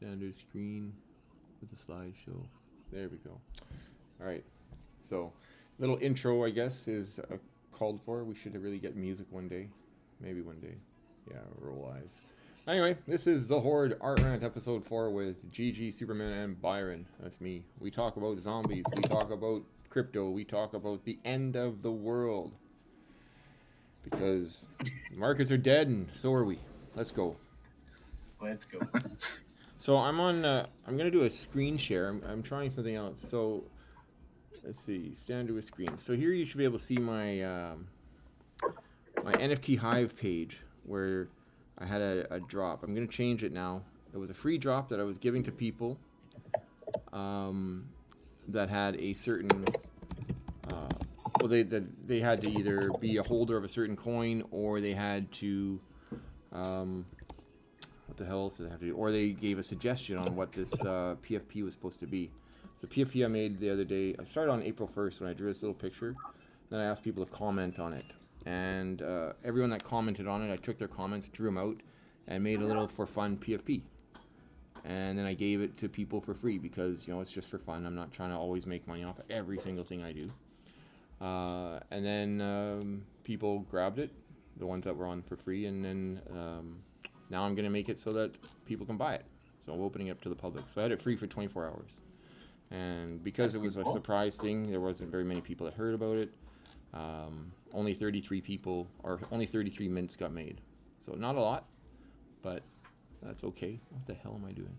Standard screen with a slideshow. There we go. All right. So, little intro, I guess, is called for. We should really get music one day. Maybe one day. Yeah, roll eyes. Anyway, this is the Horde Art Rant episode 4 with GG, Superman, and Byron. That's me. We talk about zombies. We talk about crypto. We talk about the end of the world. Because the markets are dead and so are we. Let's go. Let's go. So I'm on, I'm going to do a screen share. I'm trying something out. So let's see, standard with screen. So here you should be able to see my my NFT Hive page where I had a drop. I'm going to change it now. It was a free drop that I was giving to people that had a certain, well, they had to either be a holder of a certain coin or they had to, what the hell else did they have to do? Or they gave a suggestion on what this PFP was supposed to be. So PFP I made the other day, I started on April 1st when I drew this little picture. Then I asked people to comment on it. And everyone that commented on it, I took their comments, drew them out, and made a little for fun PFP. And then I gave it to people for free because, you know, it's just for fun. I'm not trying to always make money off of every single thing I do. And then people grabbed it, the ones that were on for free, and then now I'm going to make it so that people can buy it. So I'm opening it up to the public. So I had it free for 24 hours. And because it was a surprise thing, there wasn't very many people that heard about it. Only 33 people, or only 33 mints got made. So not a lot, but that's okay. What the hell am I doing?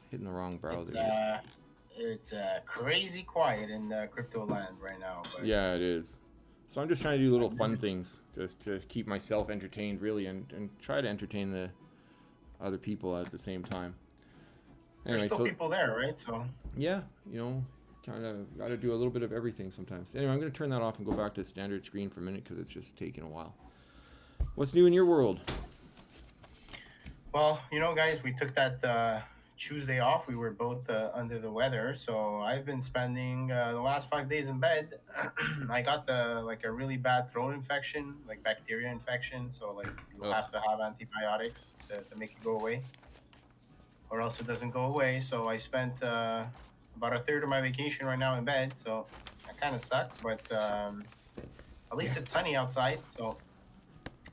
Hitting the wrong browser. It's crazy quiet in crypto land right now. But yeah, it is. So I'm just trying to do little fun things just to keep myself entertained, really, and try to entertain the other people at the same time. Anyway, there's still people there, right? So yeah, you know, kind of got to do a little bit of everything sometimes. Anyway, I'm going to turn that off and go back to the standard screen for a minute because it's just taking a while. What's new in your world? Well, you know, guys, we took that Tuesday off. We were both under the weather, so I've been spending the last 5 days in bed. I got a really bad throat infection, like bacteria infection. So like you have to have antibiotics to make it go away, or else it doesn't go away. So I spent about a third of my vacation right now in bed. So that kind of sucks, but at least it's sunny outside, so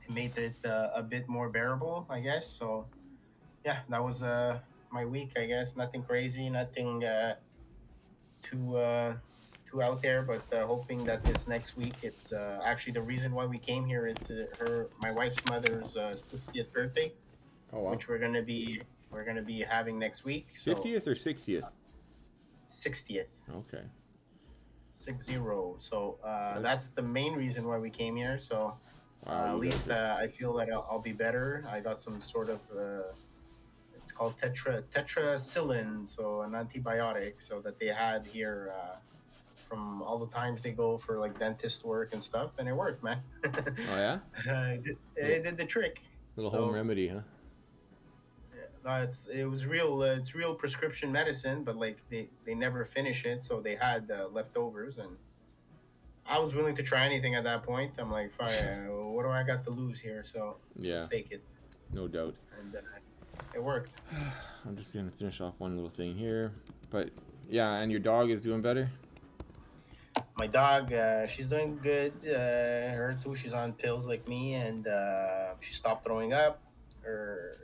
it made it a bit more bearable, I guess. So yeah, that was my week, I guess. Nothing crazy, nothing too out there, but hoping that this next week, it's actually the reason why we came here. It's my wife's mother's 60th birthday, which we're gonna be having next week. So 50th or 60th? 60th. Okay. 60. So that's the main reason why we came here. So at least I feel that I'll be better. I got some sort of it's called tetracycline, so an antibiotic, so that they had here from all the times they go for like dentist work and stuff, and it worked, man. Oh yeah. It did the trick. Little home remedy, huh? It's real prescription medicine, but like they never finish it, so they had leftovers, and I was willing to try anything at that point. I'm like, fine, what do I got to lose here? So yeah, let's take it. No doubt. And it worked. I'm just gonna finish off one little thing here, but yeah, and your dog is doing better. My dog, she's doing good. Her too. She's on pills like me, and she stopped throwing up.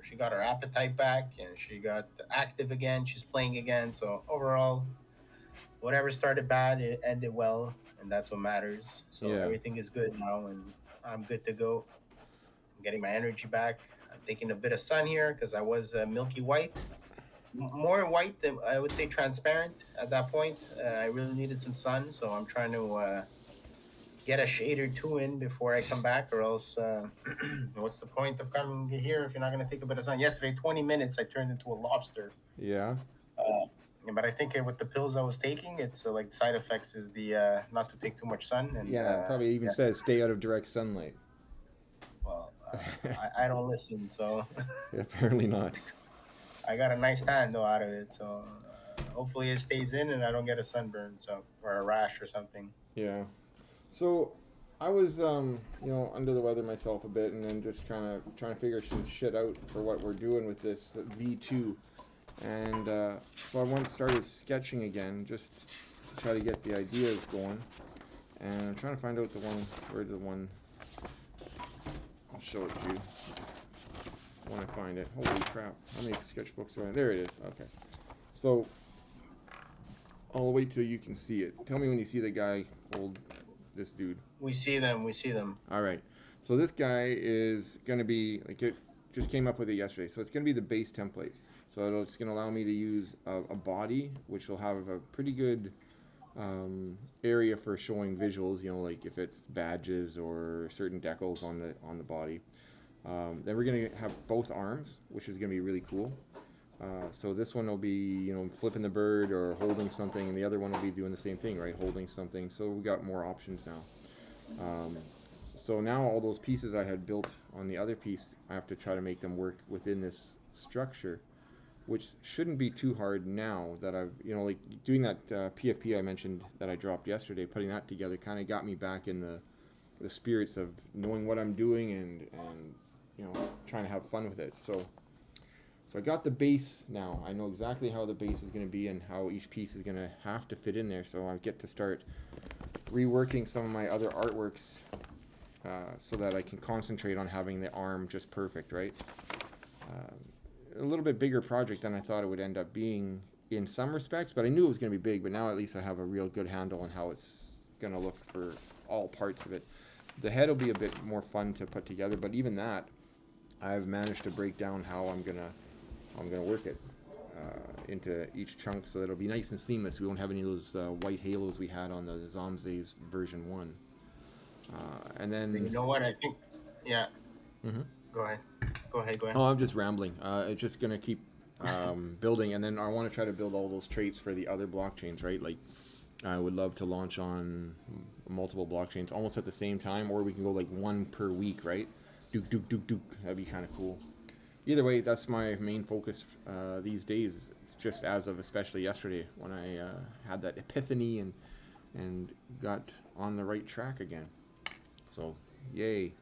She got her appetite back, and she got active again. She's playing again. So overall, whatever started bad, it ended well, and that's what matters. So everything is good now, and I'm good to go. I'm getting my energy back. I'm taking a bit of sun here because I was milky white, more white than I would say transparent at that point. I really needed some sun, so I'm trying to get a shade or two in before I come back, or else what's the point of coming here if you're not going to take a bit of sun? Yesterday, 20 minutes, I turned into a lobster. Yeah. But I think with the pills I was taking, it's like side effects is the not to take too much sun. And probably even says stay out of direct sunlight. Well, I don't listen, so apparently not. I got a nice tan though out of it, so hopefully it stays in and I don't get a sunburn, or a rash or something. Yeah. So I was under the weather myself a bit, and then just trying to figure some shit out for what we're doing with this V2. And so I started sketching again, just to try to get the ideas going. And I'm trying to find out where's the one, I'll show it to you when I find it. Holy crap, how many sketchbooks are there? It is, okay. So, I'll wait till you can see it. Tell me when you see the guy hold this dude. We see them. All right. So this guy is going to be, like, it just came up with it yesterday. So it's going to be the base template. So it's going to allow me to use a body, which will have a pretty good area for showing visuals, you know, like if it's badges or certain decals on the body. Then we're going to have both arms, which is going to be really cool. So this one will be, you know, flipping the bird or holding something, and the other one will be doing the same thing, right? Holding something. So we got more options now. So now all those pieces I had built on the other piece, I have to try to make them work within this structure, which shouldn't be too hard now that I've, you know, like doing that PFP I mentioned that I dropped yesterday, putting that together kind of got me back in the spirits of knowing what I'm doing and you know, trying to have fun with it. So I got the base now. I know exactly how the base is going to be and how each piece is going to have to fit in there. So I get to start reworking some of my other artworks so that I can concentrate on having the arm just perfect, right? A little bit bigger project than I thought it would end up being in some respects, but I knew it was going to be big, but now at least I have a real good handle on how it's going to look for all parts of it. The head will be a bit more fun to put together, but even that, I've managed to break down how I'm gonna work it into each chunk so that it'll be nice and seamless. We won't have any of those white halos we had on the Zomzays version 1. And then... You know what, I think... Yeah. Mm-hmm. Go ahead. Oh, I'm just rambling. It's just going to keep building, and then I want to try to build all those traits for the other blockchains, right? Like, I would love to launch on multiple blockchains almost at the same time, or we can go like one per week, right? Duke. That'd be kind of cool. Either way, that's my main focus these days, just as of especially yesterday when I had that epiphany and got on the right track again. So, yay.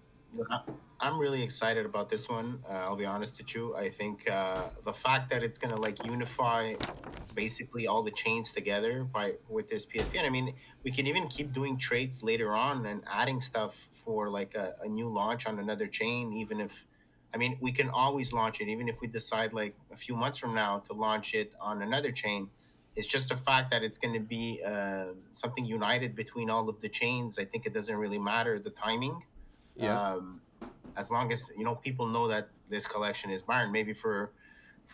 I'm really excited about this one. I'll be honest with you. I think the fact that it's gonna like unify basically all the chains together with this PFP, and I mean we can even keep doing traits later on and adding stuff for like a new launch on another chain. Even if, I mean, we can always launch it, even if we decide like a few months from now to launch it on another chain. It's just a fact that it's going to be something united between all of the chains. I think it doesn't really matter the timing. Yeah. As long as, you know, people know that this collection is Byron. Maybe for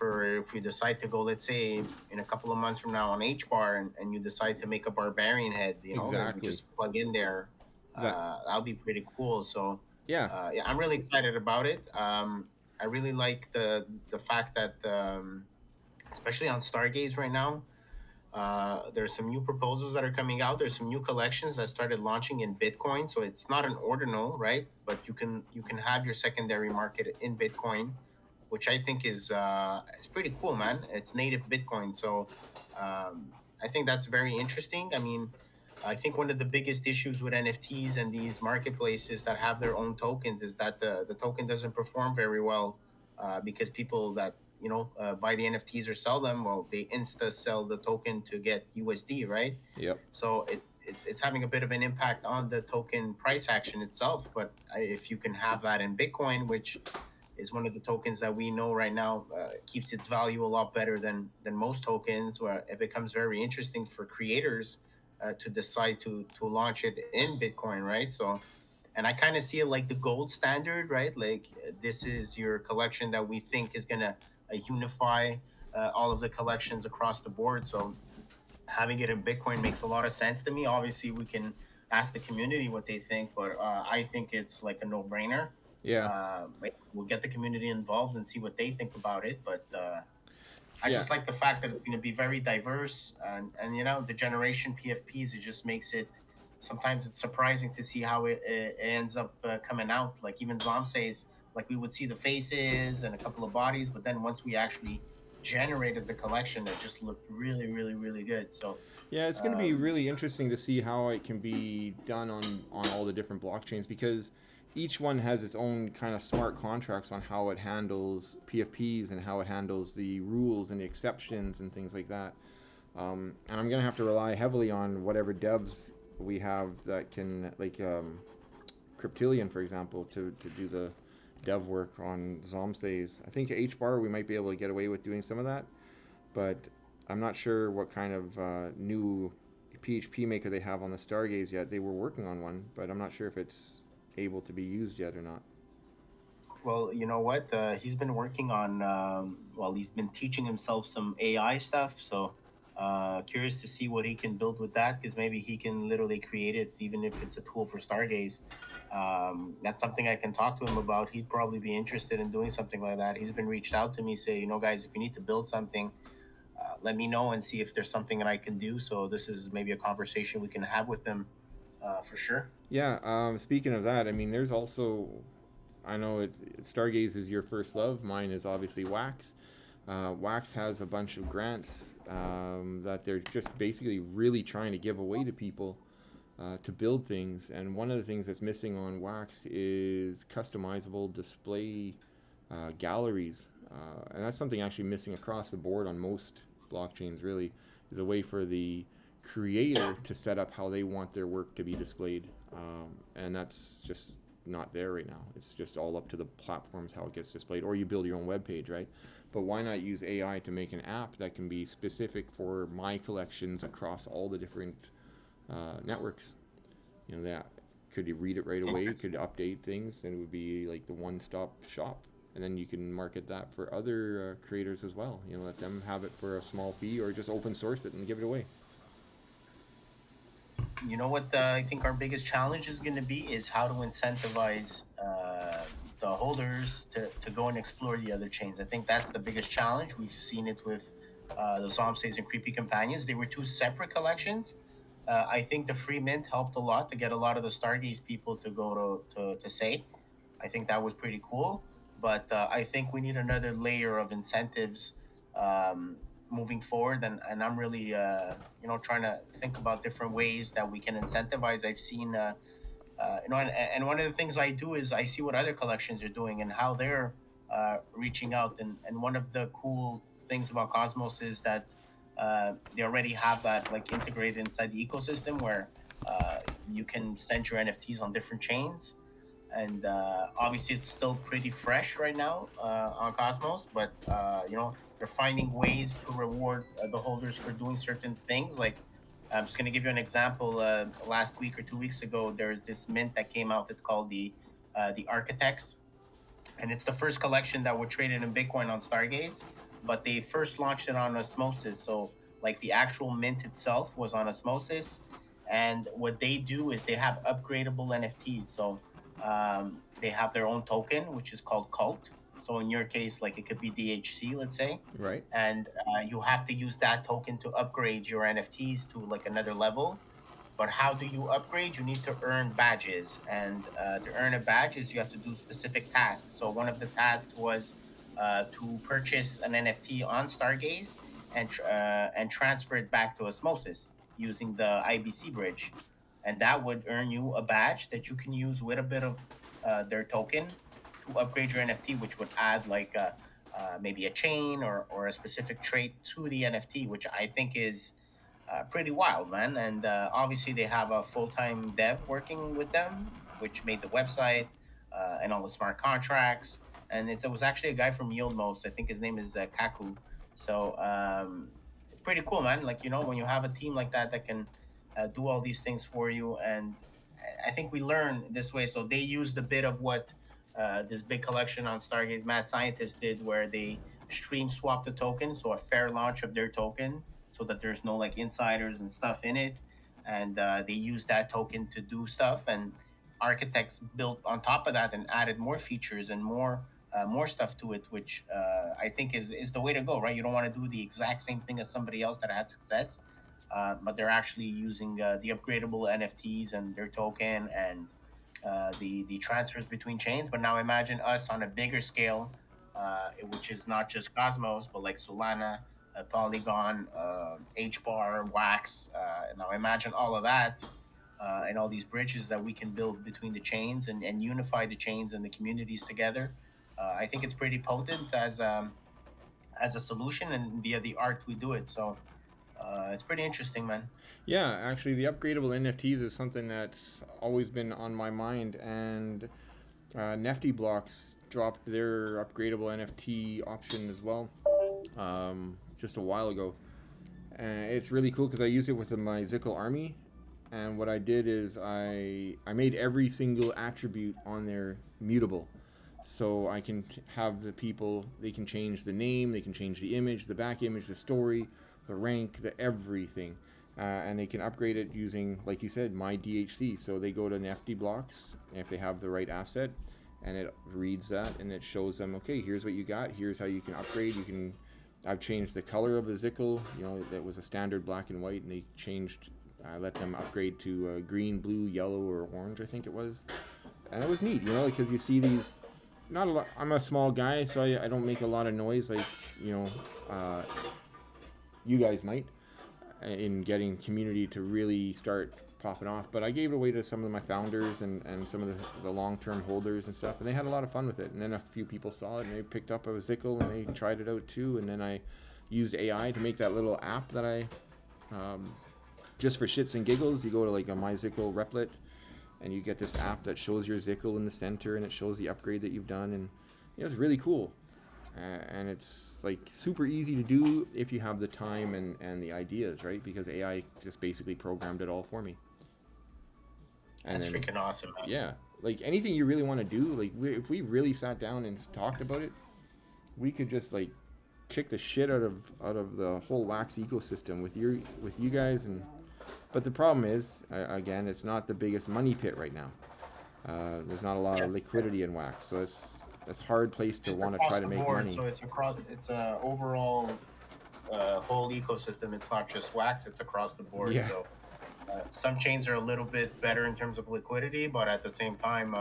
if we decide to go, let's say in a couple of months from now on H bar, and you decide to make a barbarian head, you know, Exactly. we just plug in there. That'll be pretty cool. So Yeah. yeah, I'm really excited about it. I really like the fact that especially on Stargaze right now, there's some new proposals that are coming out. There's some new collections that started launching in Bitcoin. So it's not an ordinal, right? But you can have your secondary market in Bitcoin, which I think is it's pretty cool, man. It's native Bitcoin. So I think that's very interesting. I mean, I think one of the biggest issues with NFTs and these marketplaces that have their own tokens is that the token doesn't perform very well because people that, you know, buy the NFTs or sell them, well, they insta sell the token to get USD, right? Yep. So it's having a bit of an impact on the token price action itself. But if you can have that in Bitcoin, which is one of the tokens that we know right now keeps its value a lot better than most tokens, where it becomes very interesting for creators to decide to launch it in Bitcoin, right? So, and I kind of see it like the gold standard, right? Like this is your collection that we think is gonna unify all of the collections across the board. So having it in Bitcoin makes a lot of sense to me. Obviously, we can ask the community what they think, but I think it's like a no-brainer. Yeah. We'll get the community involved and see what they think about it. But I Yeah. just like the fact that it's going to be very diverse, and you know, the generation PFPs, it just makes it. Sometimes it's surprising to see how it ends up coming out. Like even Zom says, like we would see the faces and a couple of bodies, but then once we actually generated the collection, it just looked really, really, really good. So Yeah, it's going to be really interesting to see how it can be done on all the different blockchains, because each one has its own kind of smart contracts on how it handles PFPs and how it handles the rules and the exceptions and things like that. And I'm gonna have to rely heavily on whatever devs we have that can, like Cryptilian, for example, to do the dev work on Zomstays. I think HBAR we might be able to get away with doing some of that, but I'm not sure what kind of new PHP maker they have on the Stargaze yet. They were working on one, but I'm not sure if it's able to be used yet or not. Well, you know what? He's been working on, well, he's been teaching himself some AI stuff. So, curious to see what he can build with that, because maybe he can literally create it, even if it's a tool for Stargaze. That's something I can talk to him about. He'd probably be interested in doing something like that. He's been reached out to me, say, you know, guys, if you need to build something, let me know and see if there's something that I can do. So, this is maybe a conversation we can have with him for sure. Yeah. Speaking of that, I mean, there's also, I know it's Stargaze is your first love. Mine is obviously Wax. Wax has a bunch of grants that they're just basically really trying to give away to people to build things. And one of the things that's missing on Wax is customizable display galleries. And that's something actually missing across the board on most blockchains, really, is a way for the creator to set up how they want their work to be displayed. And that's just not there right now. It's just all up to the platforms how it gets displayed, or you build your own web page, right? But why not use AI to make an app that can be specific for my collections across all the different networks? You know, that could you read it right away, could update things, and it would be like the one-stop shop. And then you can market that for other creators as well. You know, let them have it for a small fee, or just open source it and give it away. You know what I think our biggest challenge is going to be is how to incentivize the holders to go and explore the other chains. I think that's the biggest challenge. We've seen it with the Zomstays and Creepy Companions. They were two separate collections. I think the free mint helped a lot to get a lot of the Stargaze people to go to say. I think that was pretty cool. But I think we need another layer of incentives um, moving forward. And I'm really, trying to think about different ways that we can incentivize. I've seen, and one of the things I do is I see what other collections are doing and how they're reaching out. And one of the cool things about Cosmos is that they already have that like integrated inside the ecosystem where you can send your NFTs on different chains, and obviously it's still pretty fresh right now on Cosmos, but they're finding ways to reward the holders for doing certain things. Like I'm just going to give you an example. Last week or 2 weeks ago, there's this mint that came out. It's called the Architects, and it's the first collection that were traded in Bitcoin on Stargaze, but they first launched it on Osmosis. So like the actual mint itself was on Osmosis, and what they do is they have upgradable NFTs. So they have their own token, which is called Cult. So in your case, like it could be DHC, let's say, Right. and you have to use that token to upgrade your NFTs to like another level. But how do you upgrade? You need to earn badges, and to earn a badge is you have to do specific tasks. So one of the tasks was to purchase an NFT on Stargaze and transfer it back to Osmosis using the IBC bridge, and that would earn you a badge that you can use with a bit of their token to upgrade your NFT, which would add like maybe a chain or a specific trait to the NFT, which I think is pretty wild, man. And obviously, they have a full time dev working with them, which made the website and all the smart contracts. And it was actually a guy from Yieldmost. I think his name is Kaku. So it's pretty cool, man. Like, when you have a team like that that can do all these things for you. And I think we learn this way. So they used a bit of what this big collection on Stargaze Mad Scientist did, where they stream swap the token. So a fair launch of their token so that there's no like insiders and stuff in it. And they use that token to do stuff. And architects built on top of that and added more features and more stuff to it, which I think is the way to go, right? You don't want to do the exact same thing as somebody else that had success, but they're actually using the upgradable NFTs and their token and the transfers between chains. But now imagine us on a bigger scale, which is not just Cosmos, but like Solana, Polygon, HBAR, Wax. Now imagine all of that and all these bridges that we can build between the chains and unify the chains and the communities together. I think it's pretty potent as a solution, and via the art we do it. So it's pretty interesting, man. Yeah, actually, the upgradable NFTs is something that's always been on my mind, and Nifty Blocks dropped their upgradable NFT option as well, just a while ago. And it's really cool because I use it with my Zickle army, and what I did is I made every single attribute on there mutable, so I can have the people, they can change the name, they can change the image, the back image, the story, the rank, the everything, and they can upgrade it using, like you said, my DHC. So they go to NFT Blocks if they have the right asset, and it reads that and it shows them, okay, here's what you got, here's how you can upgrade. You can, I've changed the color of a Zickle, you know, that was a standard black and white, and they changed, I let them upgrade to green, blue, yellow, or orange, I think it was. And it was neat, you know, because you see these, not a lot, I'm a small guy, so I don't make a lot of noise like, you know, you guys might, in getting community to really start popping off. But I gave it away to some of my founders and some of the long-term holders and stuff, and they had a lot of fun with it. And then a few people saw it and they picked up a Zickle and they tried it out too. And then I used AI to make that little app that I just for shits and giggles. You go to like a My Zickle Replit and you get this app that shows your Zickle in the center and it shows the upgrade that you've done, and it's really cool. And it's like super easy to do if you have the time and the ideas, right? Because AI just basically programmed it all for me. And That's then, freaking awesome, man. yeah, like anything you really want to do, like if we really sat down and talked about it, we could just like kick the shit out of the whole wax ecosystem with you guys. And but the problem is, again, it's not the biggest money pit right now. There's not a lot of liquidity in wax, so it's a hard place to want to try to make money. So it's a overall whole ecosystem. It's not just wax; it's across the board. Yeah. So some chains are a little bit better in terms of liquidity, but at the same time,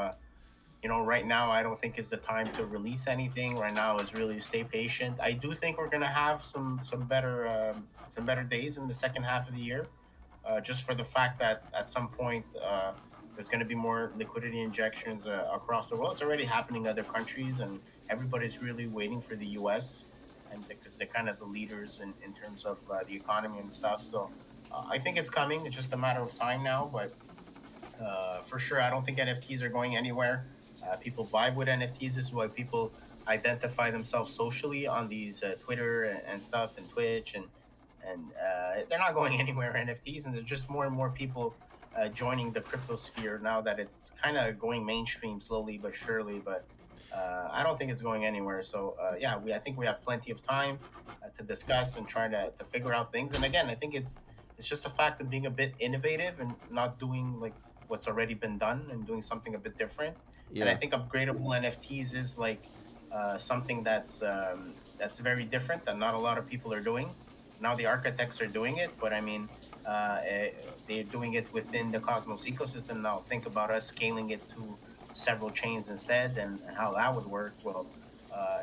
you know, right now I don't think is the time to release anything. Right now is really stay patient. I do think we're gonna have some better days in the second half of the year, just for the fact that at some point. There's going to be more liquidity injections across the world. It's already happening in other countries, and everybody's really waiting for the U.S. and because they're kind of the leaders in terms of the economy and stuff. So I think it's coming. It's just a matter of time now. But for sure, I don't think NFTs are going anywhere. People vibe with NFTs. This is why people identify themselves socially on these Twitter and stuff and Twitch, and they're not going anywhere, NFTs, and there's just more and more people joining the crypto sphere now that it's kind of going mainstream slowly but surely. But I don't think it's going anywhere. So yeah, I think we have plenty of time to discuss and try to figure out things. And again, I think it's just a fact of being a bit innovative and not doing like what's already been done and doing something a bit different. And I Yeah. think upgradable NFTs is like something that's very different that not a lot of people are doing. Now the architects are doing it, but I mean, they're doing it within the Cosmos ecosystem. Now think about us scaling it to several chains instead, and how that would work. Well,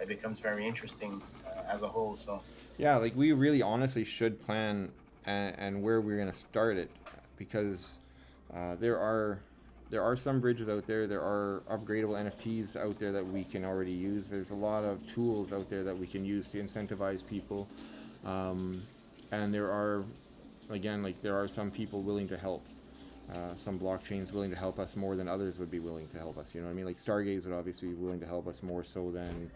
it becomes very interesting as a whole. So Yeah, like we really honestly should plan and where we're gonna start it, because there are some bridges out there. There are upgradable NFTs out there that we can already use. There's a lot of tools out there that we can use to incentivize people, and there are, again, like there are some people willing to help. Some blockchains willing to help us more than others would be willing to help us. You know what I mean? Like Stargaze would obviously be willing to help us more so than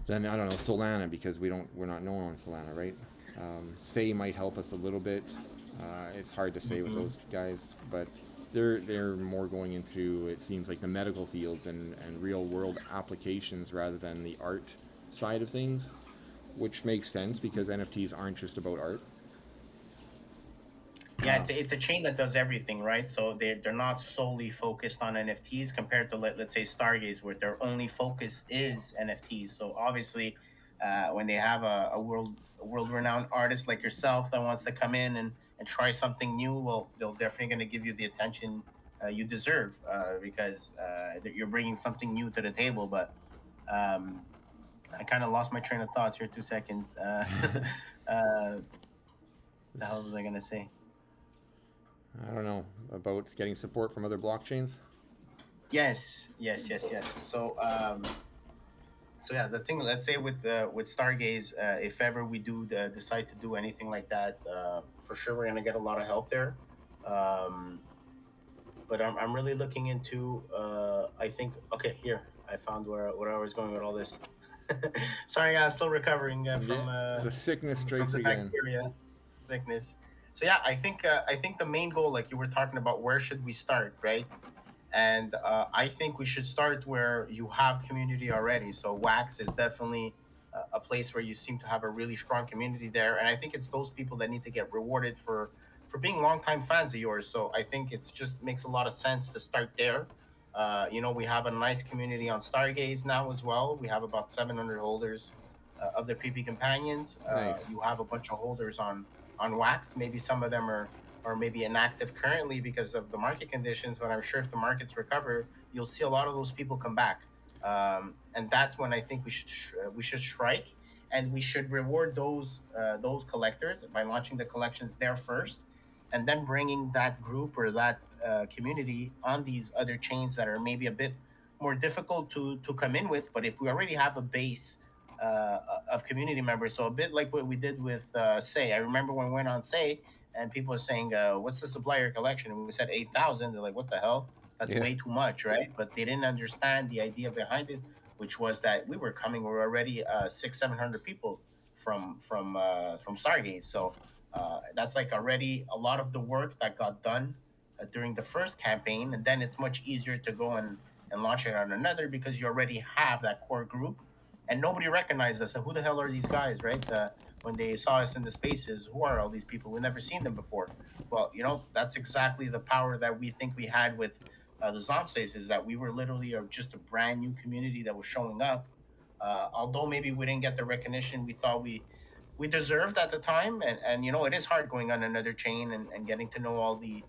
I don't know, Solana, because we're not known on Solana, right? Say might help us a little bit. It's hard to say with those guys, but they're more going into, it seems like, the medical fields and real world applications rather than the art side of things, which makes sense because NFTs aren't just about art. yeah, it's a chain that does everything, right? So they're not solely focused on NFTs compared to let's say Stargaze, where their only focus is NFTs. So obviously, when they have a world renowned artist like yourself that wants to come in and try something new, well, they're definitely going to give you the attention you deserve because you're bringing something new to the table. But um, I kind of lost my train of thoughts here. 2 seconds. Uh, the hell was I going to say? I don't know about getting support from other blockchains. Yes. So yeah, the thing, let's say with Stargaze, if ever we do decide to do anything like that, for sure we're gonna get a lot of help there. Um, but I'm really looking into. I think okay, here I found where I was going with all this. Sorry, guys, still recovering Yeah, the sickness from strikes the again. bacteria sickness. So yeah, I think the main goal, like you were talking about, where should we start, right? And I think we should start where you have community already. So Wax is definitely a place where you seem to have a really strong community there, and I think it's those people that need to get rewarded for being longtime fans of yours. So I think it's just makes a lot of sense to start there. We have a nice community on Stargaze now as well. We have about 700 holders of the Creepy Companions. Nice. You have a bunch of holders on Wax. Maybe some of them are or maybe inactive currently because of the market conditions. But I'm sure if the markets recover, you'll see a lot of those people come back, and that's when I think we should strike, and we should reward those collectors by launching the collections there first, and then bringing that group or that community on these other chains that are maybe a bit more difficult to come in with. But if we already have a base of community members, so a bit like what we did with Say. I remember when we went on Say and people are saying, "What's the supplier collection?" And we said 8,000. They're like, "What the hell? That's Yeah. way too much, right?" But they didn't understand the idea behind it, which was that we were already 600-700 people from Stargate. So that's like already a lot of the work that got done during the first campaign, and then it's much easier to go and launch it on another because you already have that core group, and nobody recognized us. So who the hell are these guys, right? When they saw us in the spaces, who are all these people? We've never seen them before. Well, that's exactly the power that we think we had with the Zombsays, is that we were literally just a brand new community that was showing up. Although maybe we didn't get the recognition we thought we deserved at the time, and it is hard going on another chain and getting to know all the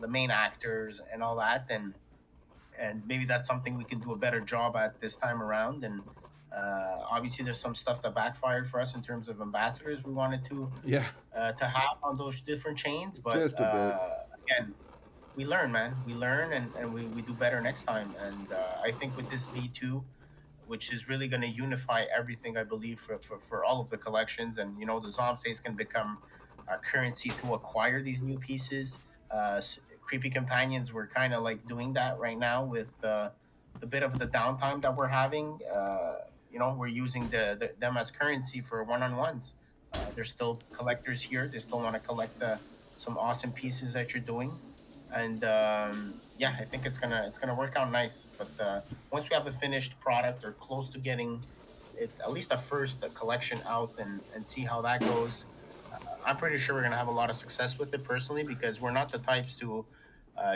main actors and all that, and maybe that's something we can do a better job at this time around. And obviously there's some stuff that backfired for us in terms of ambassadors we wanted Yeah. to have on those different chains, but Just a bit. again, we learn, man. We learn, and we do better next time. And I think with this V2, which is really going to unify everything, I believe, for all of the collections, and the Zombsays can become currency to acquire these new pieces. Creepy Companions, we're kind of like doing that right now with the bit of the downtime that we're having. We're using them as currency for one-on-ones. There's still collectors here. They still want to collect some awesome pieces that you're doing, and yeah, I think it's gonna work out nice. But once we have the finished product or close to getting it, at least a first collection out, and see how that goes, I'm pretty sure we're gonna have a lot of success with it personally, because we're not the types to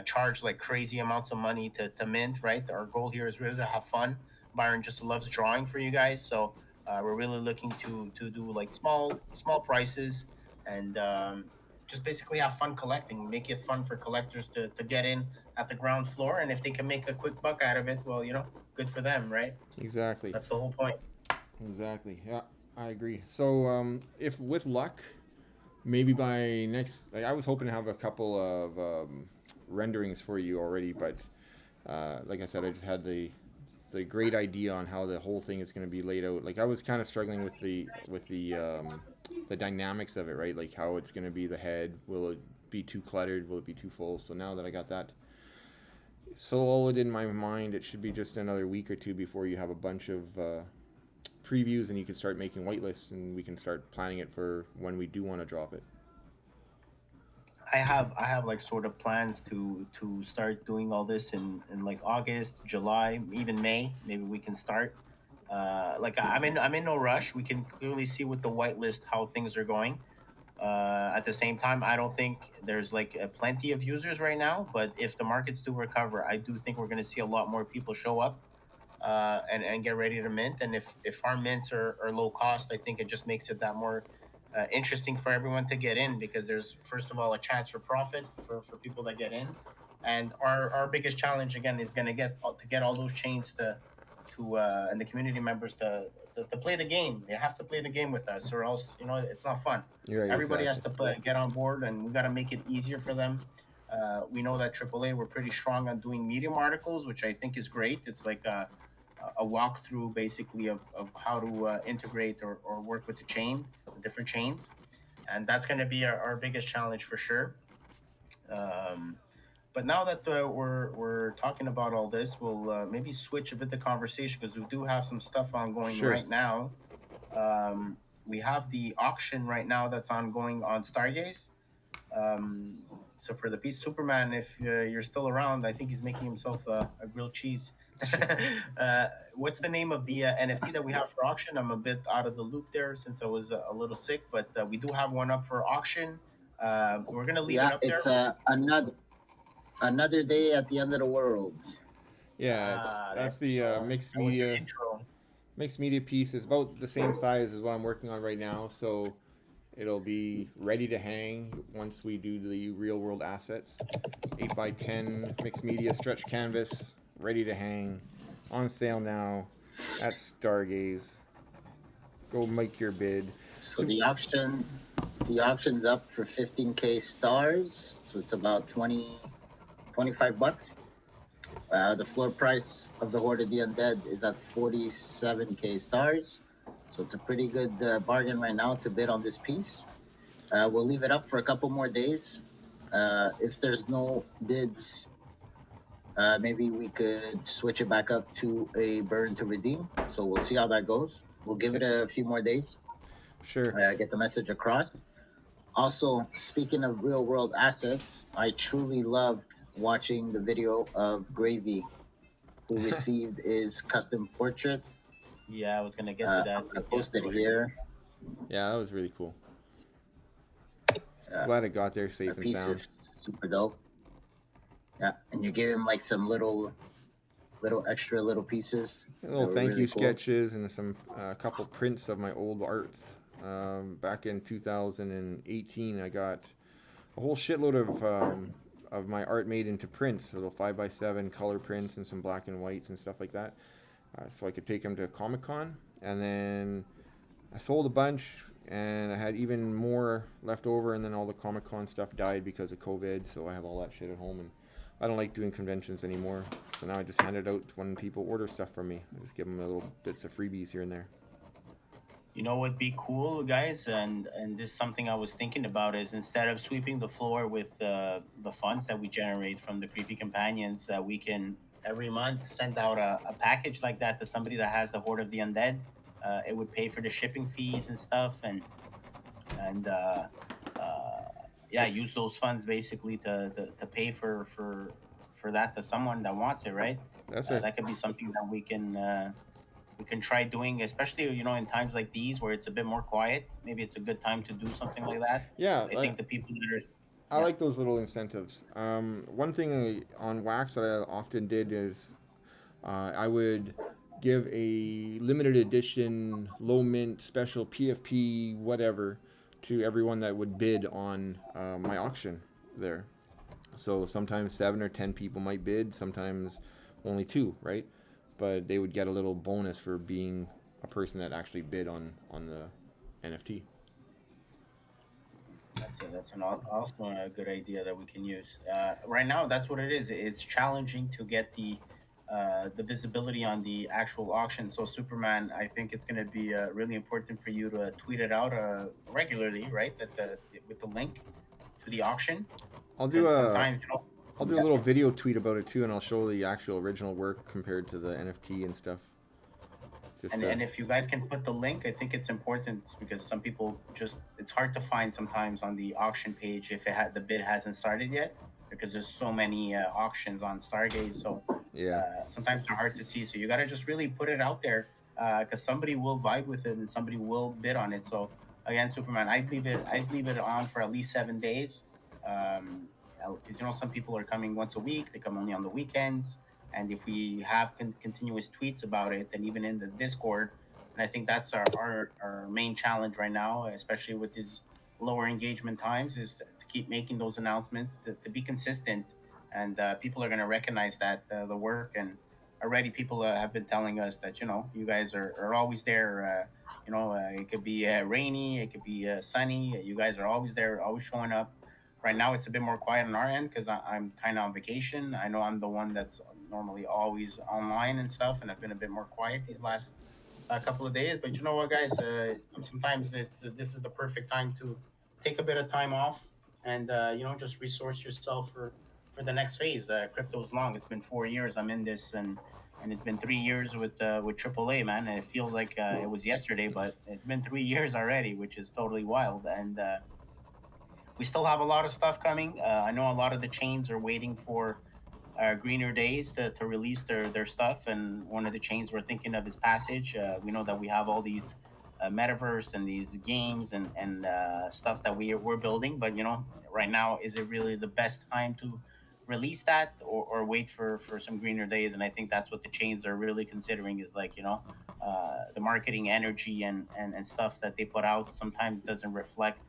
charge like crazy amounts of money to mint. Right, our goal here is really to have fun. Byron just loves drawing for you guys, so we're really looking to do like small prices, and just basically have fun collecting, make it fun for collectors to get in at the ground floor, and if they can make a quick buck out of it, well, good for them, right? Exactly. That's the whole point. Exactly. Yeah, I agree. So, if with luck, maybe by next, like I was hoping to have a couple of renderings for you already, but like I said, I just had the great idea on how the whole thing is going to be laid out. Like I was kind of struggling with the dynamics of it, right? Like how it's going to be the head. Will it be too cluttered? Will it be too full? So now that I got that solid in my mind, it should be just another week or two before you have a bunch of previews and you can start making whitelists and we can start planning it for when we do want to drop it. I have like sort of plans to start doing all this in like August, July, even May. Maybe we can start. Like I'm in no rush. We can clearly see with the whitelist how things are going. At the same time, I don't think there's like plenty of users right now. But if the markets do recover, I do think we're going to see a lot more people show up and get ready to mint. And if our mints are low cost, I think it just makes it that more interesting for everyone to get in, because there's first of all a chance for profit for people that get in, and our biggest challenge again is going to get all those chains to and the community members to play the game. They have to play the game with us, or else it's not fun. You're right, Everybody has exactly. to get on board, and we got to make it easier for them. We know that AAA we're pretty strong on doing medium articles, which I think is great. It's like a walkthrough basically of how to integrate or work with the different chains, and that's going to be our biggest challenge for sure. Um, but now that we're talking about all this, we'll maybe switch a bit the conversation because we do have some stuff ongoing Sure. right now. Um, we have the auction right now that's ongoing on Stargaze. Um, so for the piece Superman, if you're still around, I think he's making himself a grilled cheese. What's the name of the NFT that we have for auction? I'm a bit out of the loop there since I was a little sick, but we do have one up for auction. We're gonna leave it Yeah, up there. it's another day at the end of the world. Yeah, There that's we the go. mixed That was your media. intro. Mixed media piece is about the same size as what I'm working on right now, so it'll be ready to hang once we do the real world assets. 8x10 mixed media stretch canvas, ready to hang, on sale now at Stargaze. Go make your bid. So the auction's up for 15K stars. So it's about 25 bucks. The floor price of the Horde of the Undead is at 47K stars. So it's a pretty good bargain right now to bid on this piece. We'll leave it up for a couple more days. If there's no bids, maybe we could switch it back up to a burn to redeem. So we'll see how that goes. We'll give it a few more days. Sure. Get the message across. Also, speaking of real world assets, I truly loved watching the video of Gravy, who received his custom portrait. Yeah, I was gonna get to that. I posted here. Yeah, that was really cool. Yeah. Glad it got there safe The and piece sound. is super dope. Yeah, and you gave him like some little extra little pieces. Little They were thank really you cool. sketches and some couple prints of my old arts. Back in 2018, I got a whole shitload of my art made into prints, little 5x7 color prints and some black and whites and stuff like that. So I could take them to Comic Con, and then I sold a bunch, and I had even more left over, and then all the Comic Con stuff died because of COVID, so I have all that shit at home, and I don't like doing conventions anymore. So now I just hand it out when people order stuff from me. I just give them little bits of freebies here and there. You know what'd be cool, guys, and this is something I was thinking about is instead of sweeping the floor with the funds that we generate from the creepy companions, that we can every month send out a package like that to somebody that has the Horde of the Undead. It would pay for the shipping fees and stuff, and yeah, use those funds basically to pay for that to someone that wants it, right? That's it. That could be something that we can try doing, especially in times like these where it's a bit more quiet. Maybe it's a good time to do something like that. Yeah, I think the people that are I like those little incentives. One thing on Wax that I often did is I would give a limited edition, low mint, special PFP, whatever, to everyone that would bid on my auction there. So sometimes 7 or 10 people might bid, sometimes only 2, right? But they would get a little bonus for being a person that actually bid on the NFT. that's also a good idea that we can use. Right now, that's what it is. It's challenging to get the visibility on the actual auction. So Superman, I think it's going to be really important for you to tweet it out regularly, right? With the link to the auction. I'll do Sometimes I'll do a little video tweet about it too, and I'll show the actual original work compared to the NFT and stuff. Just, and if you guys can put the link, I think it's important because some people it's hard to find sometimes on the auction page if the bid hasn't started yet because there's so many auctions on Stargaze. So yeah, sometimes they're hard to see. So you got to just really put it out there because somebody will vibe with it and somebody will bid on it. So again, Superman, I'd leave it on for at least 7 days. Because some people are coming once a week, they come only on the weekends, and if we have continuous tweets about it and even in the Discord, and I think that's our main challenge right now, especially with these lower engagement times, is to keep making those announcements, to be consistent, and people are going to recognize that the work. And already people have been telling us that you guys are always there. It could be rainy, it could be sunny, you guys are always there, always showing up. Right now, it's a bit more quiet on our end because I'm kind of on vacation. I know I'm the one that's normally always online and stuff, and I've been a bit more quiet these last couple of days. But you know what, guys? Sometimes it's this is the perfect time to take a bit of time off and just resource yourself for the next phase. Crypto's long. It's been 4 years. I'm in this, and it's been 3 years with AAA, man. And it feels like it was yesterday, but it's been 3 years already, which is totally wild. And we still have a lot of stuff coming. I know a lot of the chains are waiting for greener days to release their stuff. And one of the chains we're thinking of is Passage. We know that we have all these metaverse and these games and stuff that we're building. But right now, is it really the best time to release that, or wait for some greener days? And I think that's what the chains are really considering, is like the marketing energy and stuff that they put out sometimes doesn't reflect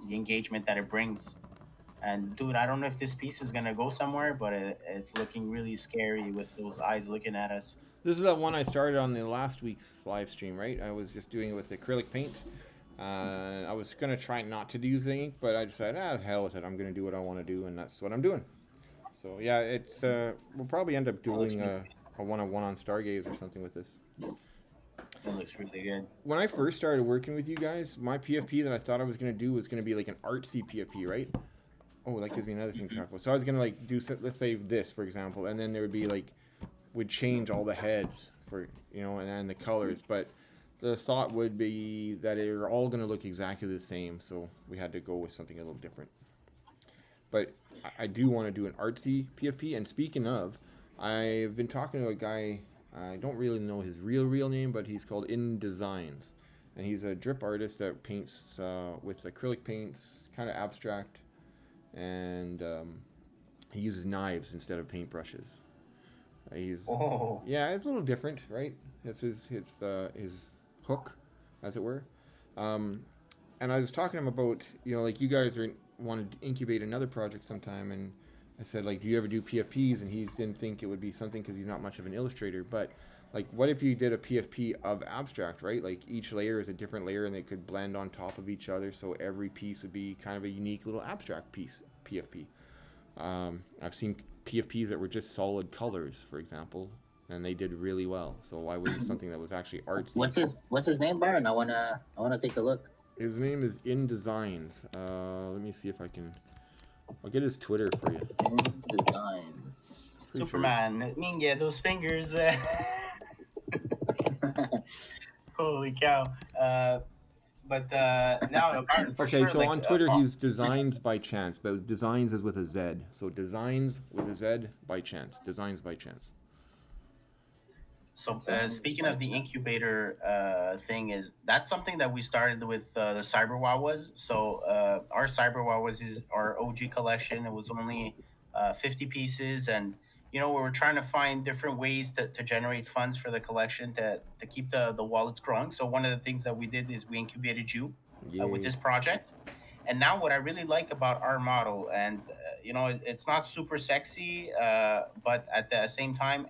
the engagement that it brings. And dude, I don't know if this piece is gonna go somewhere, but it's looking really scary with those eyes looking at us. This is that one I started on the last week's live stream, right? I was just doing it with acrylic paint. I was gonna try not to use the ink, but I decided, hell with it. I'm gonna do what I want to do, and that's what I'm doing. So yeah, it's we'll probably end up doing a one-on-one on Stargaze or something with this. It looks really good. When I first started working with you guys, my PFP that I thought I was gonna do was gonna be like an artsy PFP, right? Oh, that gives me another thing to talk about. So I was gonna like do, let's say this for example, and then there would be like, would change all the heads for and the colors, but the thought would be that they're all gonna look exactly the same, so we had to go with something a little different. But I do want to do an artsy PFP. And speaking of, I've been talking to a guy. I don't really know his real name, but he's called In Designs, and he's a drip artist that paints with acrylic paints, kind of abstract, and he uses knives instead of paintbrushes. He's it's a little different, right? It's his hook, as it were. And I was talking to him about like you guys wanted to incubate another project sometime, and I said, like, do you ever do PFPs? And he didn't think it would be something because he's not much of an illustrator. But like, what if you did a PFP of abstract, right? Like each layer is a different layer and they could blend on top of each other, so every piece would be kind of a unique little abstract piece PFP. I've seen PFPs that were just solid colors, for example, and they did really well. So why wouldn't something that was actually artsy? What's his name, Byron? I wanna take a look. His name is In Designs. Let me see if I can. I'll get his Twitter for you. In Designs. Superman, Ninja, those fingers. Holy cow! But now, for okay, sure, so like, on Twitter he's Designs by Chance, but Designs is with a Z. So Designs with a Z by Chance. Designs by Chance. So speaking of the incubator thing, that's something that we started with the Cyberwawas. So our Cyberwawas is our OG collection. It was only 50 pieces, and we were trying to find different ways to generate funds for the collection to keep the wallets growing. So one of the things that we did is we incubated you with this project. And now what I really like about our model, and it's not super sexy, but at the same time,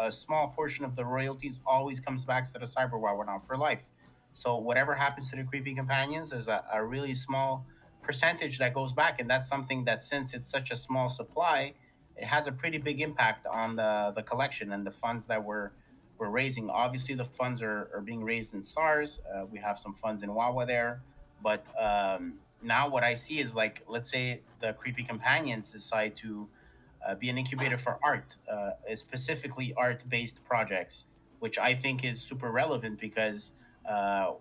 a small portion of the royalties always comes back to the Cyberwawa now for life. So whatever happens to the creepy companions, there's a really small percentage that goes back, and that's something that, since it's such a small supply, it has a pretty big impact on the collection and the funds that we're raising. Obviously, the funds are being raised in stars. We have some funds in Wawa there, but now what I see is, like, let's say the creepy companions decide to be an incubator for art, specifically art-based projects, which I think is super relevant because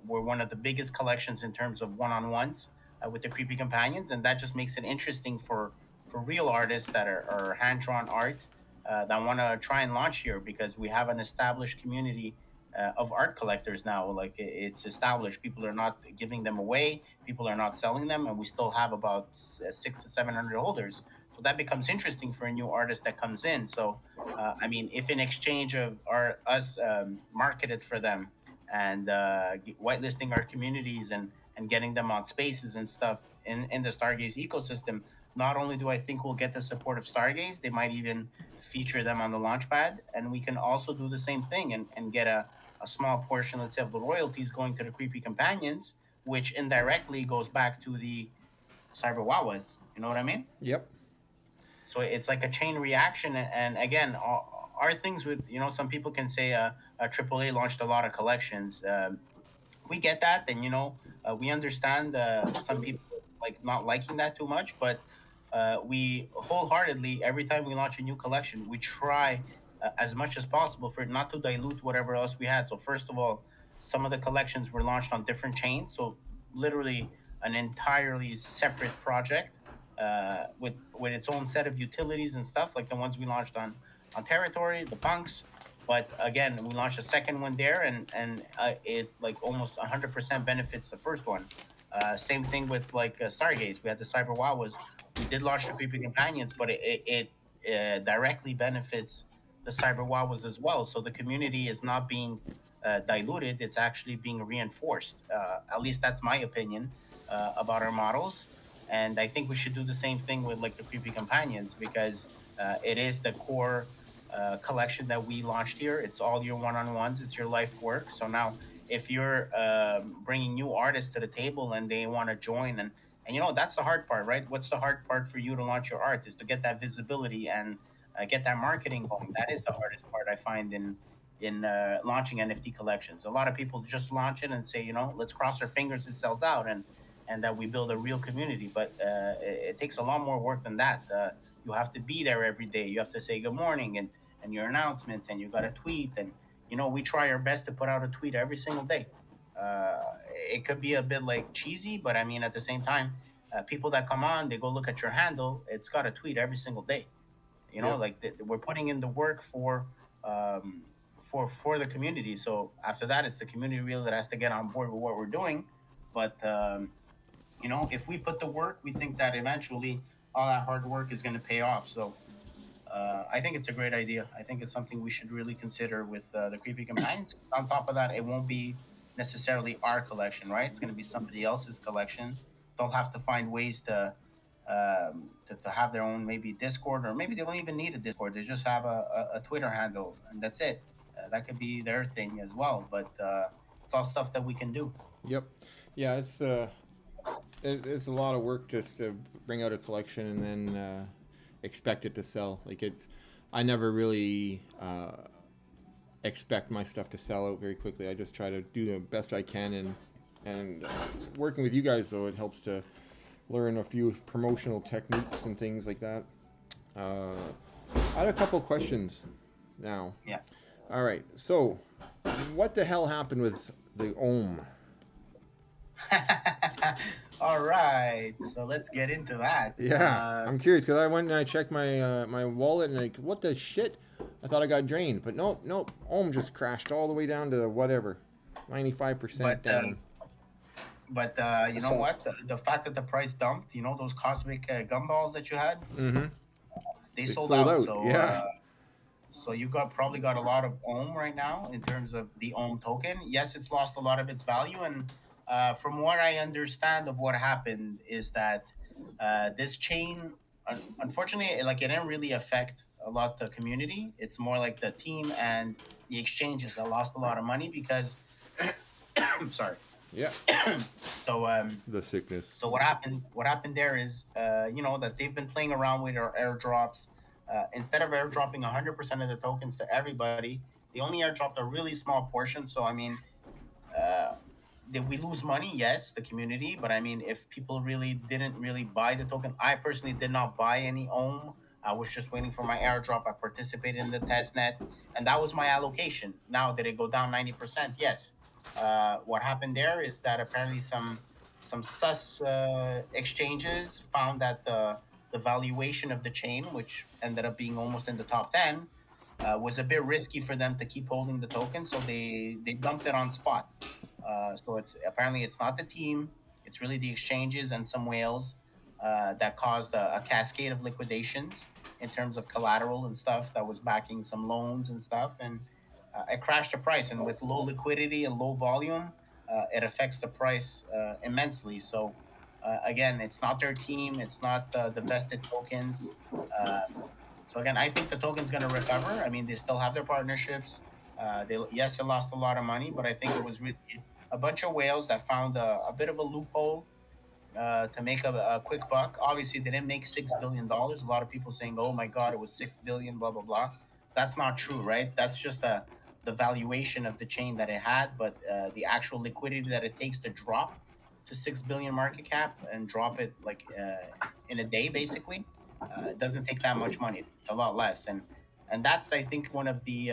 we're one of the biggest collections in terms of one-on-ones with the creepy companions, and that just makes it interesting for real artists that are hand-drawn art that want to try and launch here, because we have an established community of art collectors now. Like, it's established. People are not giving them away. People are not selling them, and we still have about 600 to 700 holders. So that becomes interesting for a new artist that comes in. So, I mean, if in exchange of us marketed for them and whitelisting our communities and getting them on spaces and stuff in the Stargaze ecosystem, not only do I think we'll get the support of Stargaze, they might even feature them on the launchpad, and we can also do the same thing and get a small portion, let's say, of the royalties going to the creepy companions, which indirectly goes back to the cyber wawas. You know what I mean? Yep. So it's like a chain reaction. And again, our things with, some people can say AAA launched a lot of collections. We get that, and we understand some people like not liking that too much, but we wholeheartedly, every time we launch a new collection, we try as much as possible for it not to dilute whatever else we had. So first of all, some of the collections were launched on different chains, so literally an entirely separate project with its own set of utilities and stuff, like the ones we launched on territory, the punks. But again, we launched a second one there, and it like almost 100% benefits the first one. Same thing with like Stargaze. We had the Cyber Wawas. We did launch the Creepy Companions, but it directly benefits the Cyber Wawas as well. So the community is not being diluted; it's actually being reinforced. At least that's my opinion about our models, and I think we should do the same thing with like the Creepy Companions, because it is the core collection that we launched here. It's all your one-on-ones. It's your life work. So now, if you're bringing new artists to the table and they want to join, and that's the hard part, right? What's the hard part for you to launch your art is to get that visibility and get that marketing going. That is the hardest part I find in launching NFT collections. A lot of people just launch it and say, let's cross our fingers it sells out and that we build a real community. But it takes a lot more work than that. You have to be there every day. You have to say good morning and your announcements, and you got to tweet. And we try our best to put out a tweet every single day. It could be a bit like cheesy, but I mean at the same time, people that come on, they go look at your handle. It's got a tweet every single day. Yep. Like we're putting in the work for the community. So after that, it's the community really that has to get on board with what we're doing. But if we put the work, we think that eventually all that hard work is going to pay off. So I think it's a great idea. I think it's something we should really consider with the Creepy Companions. On top of that, it won't be necessarily our collection, right? It's going to be somebody else's collection. They'll have to find ways to have their own maybe Discord, or maybe they don't even need a Discord. They just have a Twitter handle, and that's it. That could be their thing as well. But it's all stuff that we can do. Yep. Yeah, it's a lot of work just to bring out a collection and then expect it to sell. I never really expect my stuff to sell out very quickly. I just try to do the best I can, and working with you guys, though, it helps to learn a few promotional techniques and things like that. I had a couple questions now. Yeah. All right. So, what the hell happened with the Ohm? All right, so let's get into that. Yeah, I'm curious because I went and I checked my my wallet and what the shit? I thought I got drained, but nope. Ohm just crashed all the way down to whatever, 95% down. But you know what? The fact that the price dumped, those cosmic gumballs that you had, Mm-hmm. they It sold sold out. out, So yeah. so you probably got a lot of Ohm right now in terms of the Ohm token. Yes, it's lost a lot of its value, and from what I understand of what happened is that this chain, unfortunately, like it didn't really affect a lot the community. It's more like the team and the exchanges that lost a lot of money because, sorry. Yeah. So The sickness. so what happened? What happened there is, that they've been playing around with our airdrops. Instead of airdropping 100% of the tokens to everybody, they only airdropped a really small portion. So I mean, did we lose money? Yes, the community. But I mean, if people really didn't really buy the token, I personally did not buy any Ohm. I was just waiting for my airdrop. I participated in the test net, and that was my allocation. Now, did it go down 90%? Yes. What happened there is that apparently some sus exchanges found that the valuation of the chain, which ended up being almost in the top 10, was a bit risky for them to keep holding the token, so they dumped it on spot. So it's not the team; it's really the exchanges and some whales that caused a cascade of liquidations in terms of collateral and stuff that was backing some loans and stuff, and it crashed the price. And with low liquidity and low volume, it affects the price immensely. So again, it's not their team; it's not the vested tokens. So again, I think the token's going to recover. I mean, they still have their partnerships. Yes, it lost a lot of money, but I think it was really a bunch of whales that found a bit of a loophole to make a quick buck. Obviously, they didn't make $6 billion. A lot of people saying, "Oh my God, it was 6 billion." Blah blah blah. That's not true, right? That's just the valuation of the chain that it had, but the actual liquidity that it takes to drop to 6 billion market cap and drop it like in a day, basically, it doesn't take that much money. It's a lot less, and that's I think one of the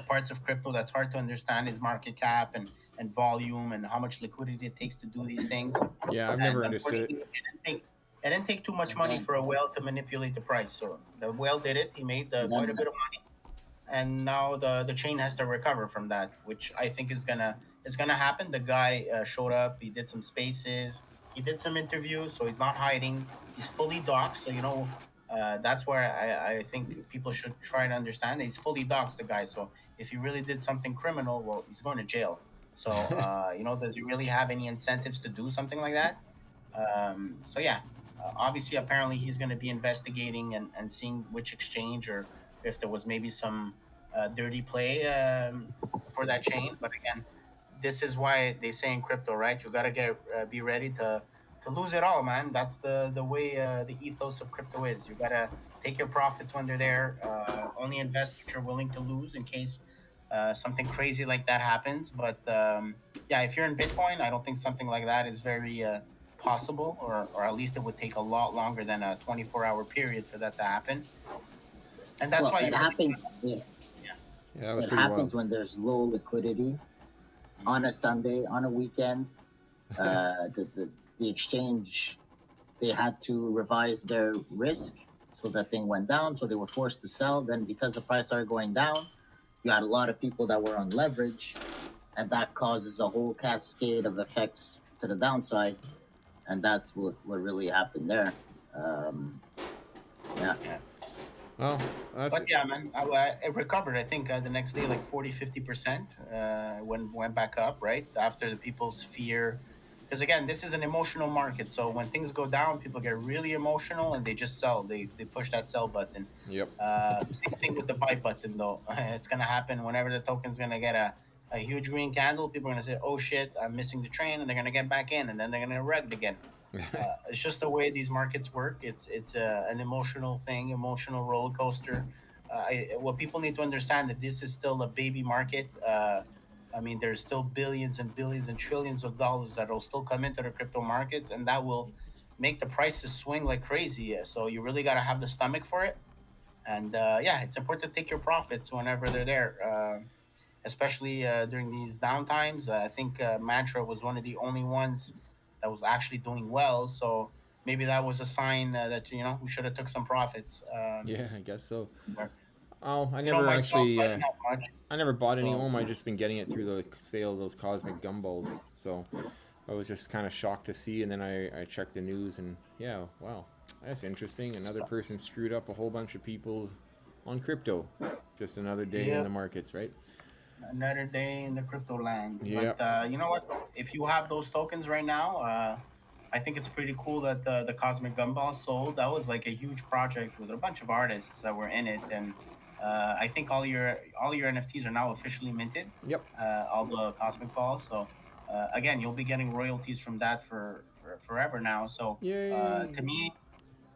parts of crypto that's hard to understand is market cap and volume and how much liquidity it takes to do these things. Yeah, I've never And understood it. unfortunately, it didn't take too much money for a whale to manipulate the price. So the whale did it. He made quite a Then bit of money, and now the chain has to recover from that, which I think is gonna happen. The guy showed up. He did some spaces. He did some interviews, so he's not hiding. He's fully doxxed. So that's where I think people should try to understand. He's fully doxxed, the guy. So if he really did something criminal, well, he's going to jail. So does he really have any incentives to do something like that? So yeah, obviously, apparently, he's going to be investigating and seeing which exchange or if there was maybe some dirty play for that chain. But again, this is why they say in crypto, right? You got to be ready to lose it all, man. That's the way the ethos of crypto is. You got to take your profits when they're there. Only invest what you're willing to lose in case something crazy like that happens. But yeah, if you're in Bitcoin, I don't think something like that is very possible, or at least it would take a lot longer than a 24-hour period for that to happen. And that's well, why it happens. Yeah, yeah. Yeah, that was it pretty happens wild. when there's low liquidity on a Sunday, on a weekend. The exchange, they had to revise their risk, so the thing went down. So they were forced to sell. Then because the price started going down, you had a lot of people that were on leverage, and that causes a whole cascade of effects to the downside, and that's what really happened there. Um, yeah. Yeah. Well, that's But yeah, man, it recovered. I think the next day, like 40-50%, when went back up, right after the people's fear. Because again, this is an emotional market. So when things go down, people get really emotional and they just sell. They push that sell button. yep. Same thing with the buy button, though. It's gonna happen whenever the token's gonna get a huge green candle. People are gonna say, "Oh shit, I'm missing the train," and they're gonna get back in, and then they're gonna reg again. It's just the way these markets work. It's an emotional thing, emotional roller coaster. What people need to understand that this is still a baby market. I mean, there's still billions and billions and trillions of dollars that will still come into the crypto markets, and that will make the prices swing like crazy. So you really got to have the stomach for it. And yeah, it's important to take your profits whenever they're there, especially during these downtimes. I think Mantra was one of the only ones that was actually doing well. So maybe that was a sign that we should have took some profits. Yeah, I guess so. But, Oh, I never myself, actually. I didn't have much. I never bought any So ohm. I just been getting it through the sale of those cosmic gumballs. So I was just kind of shocked to see, and then I checked the news, and yeah, wow, that's interesting. Another person screwed up a whole bunch of people on crypto. Just another day in yeah, the markets, right? another day in the crypto land. Yeah. But you know what? If you have those tokens right now, I think it's pretty cool that the Cosmic Gumball sold. That was like a huge project with a bunch of artists that were in it, and I think all your NFTs are now officially minted. Yep. All the Cosmic Balls. So again, you'll be getting royalties from that for forever now. So Yay.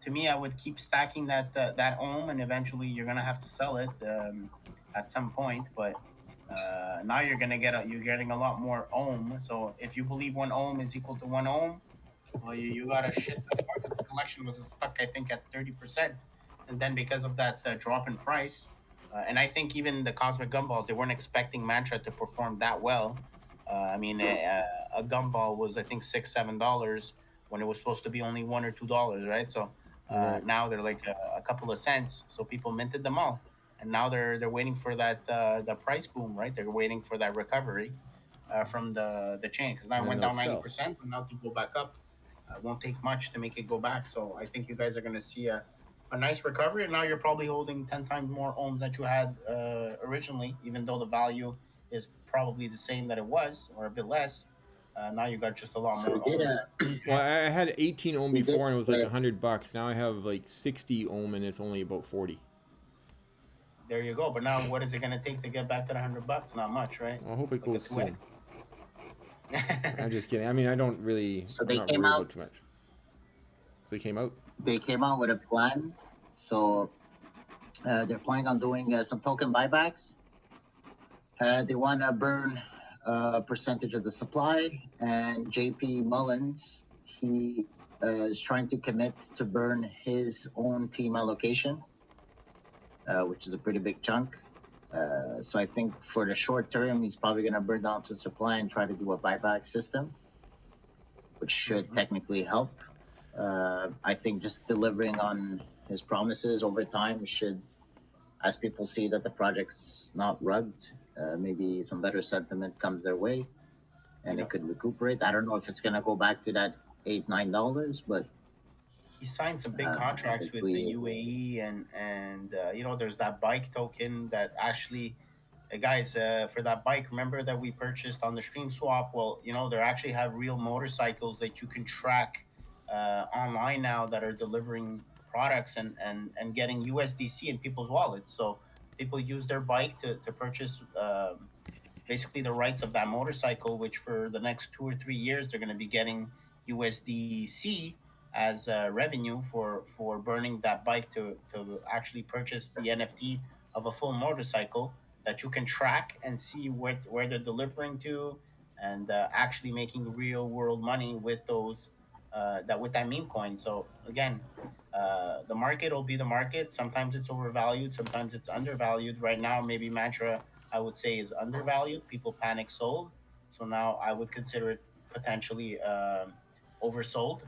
to me, I would keep stacking that ohm, and eventually you're gonna have to sell it at some point. But now you're getting a lot more ohm. So if you believe one ohm is equal to one ohm, well, you got a shit ton more because the collection was stuck, I think, at 30%, and then because of that drop in price, and I think even the Cosmic Gumballs, they weren't expecting Mantra to perform that well. I mean, a gumball was I think $6-7 when it was supposed to be only $1 or $2, right? So Right. now they're like a couple of cents. So people minted them all, and now they're waiting for that the price boom, right? They're waiting for that recovery from the chain because now And it then went they'll down ninety sell. percent, and now to go back up won't take much to make it go back. So I think you guys are going to see a nice recovery. And now you're probably holding 10 times more ohms that you had originally, even though the value is probably the same that it was or a bit less. Now you got just a lot So more we did ohms. a Well, I had 18 ohm we did before, and it was like uh, $100. Now I have like 60 ohm, and it's only about 40. There you go. But now what is it going to take to get back to the $100? Not much, right? I hope it Like a goes soon. 2x. I'm just kidding. I mean, I don't really. So I'm they not came worried out. about too much. So they came out. They came out with a plan. So they're planning on doing some token buybacks. They want to burn a percentage of the supply, and JP Mullins, he is trying to commit to burn his own team allocation, which is a pretty big chunk. So I think for the short term, he's probably going to burn down some supply and try to do a buyback system, which should technically help. I think just delivering on his promises over time should, as people see that the project's not rugged, maybe some better sentiment comes their way, and it could recuperate. I don't know if it's gonna go back to that $8-9, but He signed some big contracts with the hopefully, UAE, and there's that bike token that actually, guys, for that bike, remember that we purchased on the stream swap. Well, they actually have real motorcycles that you can track online now that are delivering products and getting USDC in people's wallets. So people use their bike to purchase basically the rights of that motorcycle, which for the next 2 or 3 years they're going to be getting USDC as revenue for burning that bike to actually purchase the NFT of a full motorcycle that you can track and see where they're delivering to, and actually making real world money with those with that meme coin. So again, the market will be the market. Sometimes it's overvalued, sometimes it's undervalued. Right now, maybe Mantra, I would say, is undervalued. People panic sold, so now I would consider it potentially oversold.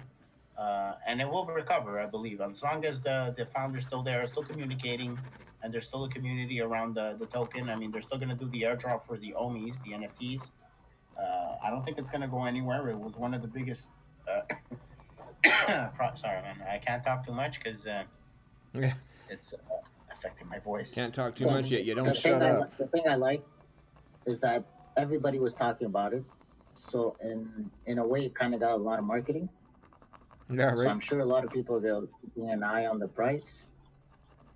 And it will recover, I believe, as long as the founder's still there, still communicating, and there's still a community around the token. I mean, they're still going to do the airdrop for the OMIs, the NFTs. I don't think it's going to go anywhere. It was one of the biggest. Sorry, man. I can't talk too much because Yeah. it's affecting my voice. Can't talk too well, much yet. You the don't thing shut up. the thing I like is that everybody was talking about it. So in a way, it kind of got a lot of marketing. Yeah, So right. I'm sure a lot of people are keeping an eye on the price.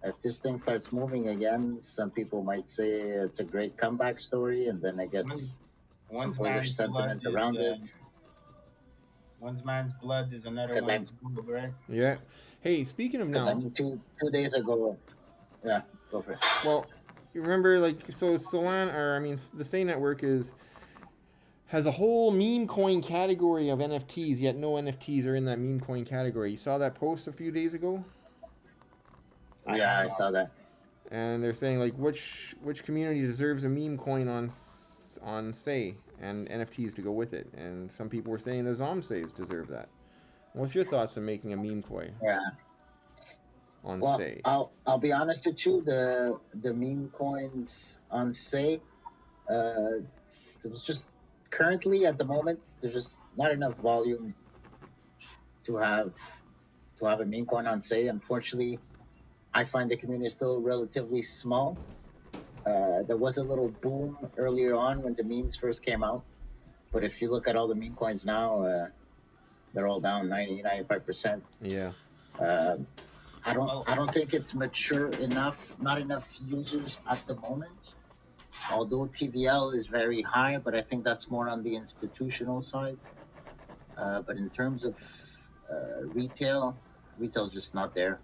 If this thing starts moving again, some people might say it's a great comeback story, and then it gets some One's bullish man's blood sentiment is around it. one's man's blood is another Because I one's gold, right? Yeah. Hey, speaking of because I now, mean, two days ago, yeah, go for it. well, you remember so Solana, or I mean, the Say Network has a whole meme coin category of NFTs, yet no NFTs are in that meme coin category. You saw that post a few days ago, I Yeah, have I not. saw that. and they're saying like which community deserves a meme coin on Say and NFTs to go with it, and some people were saying the Zomsays deserve that. What's your thoughts on making a meme coin Yeah. on Well, Say? I'll be honest with you. The meme coins on Say, it was just currently at the moment there's just not enough volume to have a meme coin on Say. Unfortunately, I find the community still relatively small. There was a little boom earlier on when the memes first came out, but if you look at all the meme coins now, they're all down 95%. Yeah. I don't think it's mature enough. Not enough users at the moment. Although TVL is very high, but I think that's more on the institutional side. But in terms of retail's just not there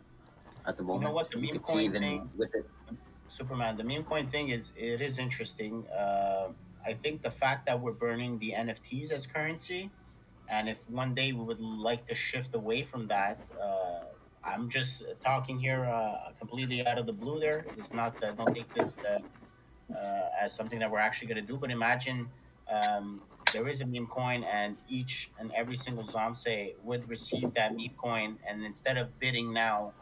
at the You know what? moment. The You meme could see coin even thing, with it. Superman. The meme coin thing is interesting. I think the fact that we're burning the NFTs as currency, and if one day we would like to shift away from that, I'm just talking here completely out of the blue. There, it's not. Don't take this as something that we're actually going to do. But imagine there is a meme coin, and each and every single Zomse would receive that meme coin, and instead of bidding now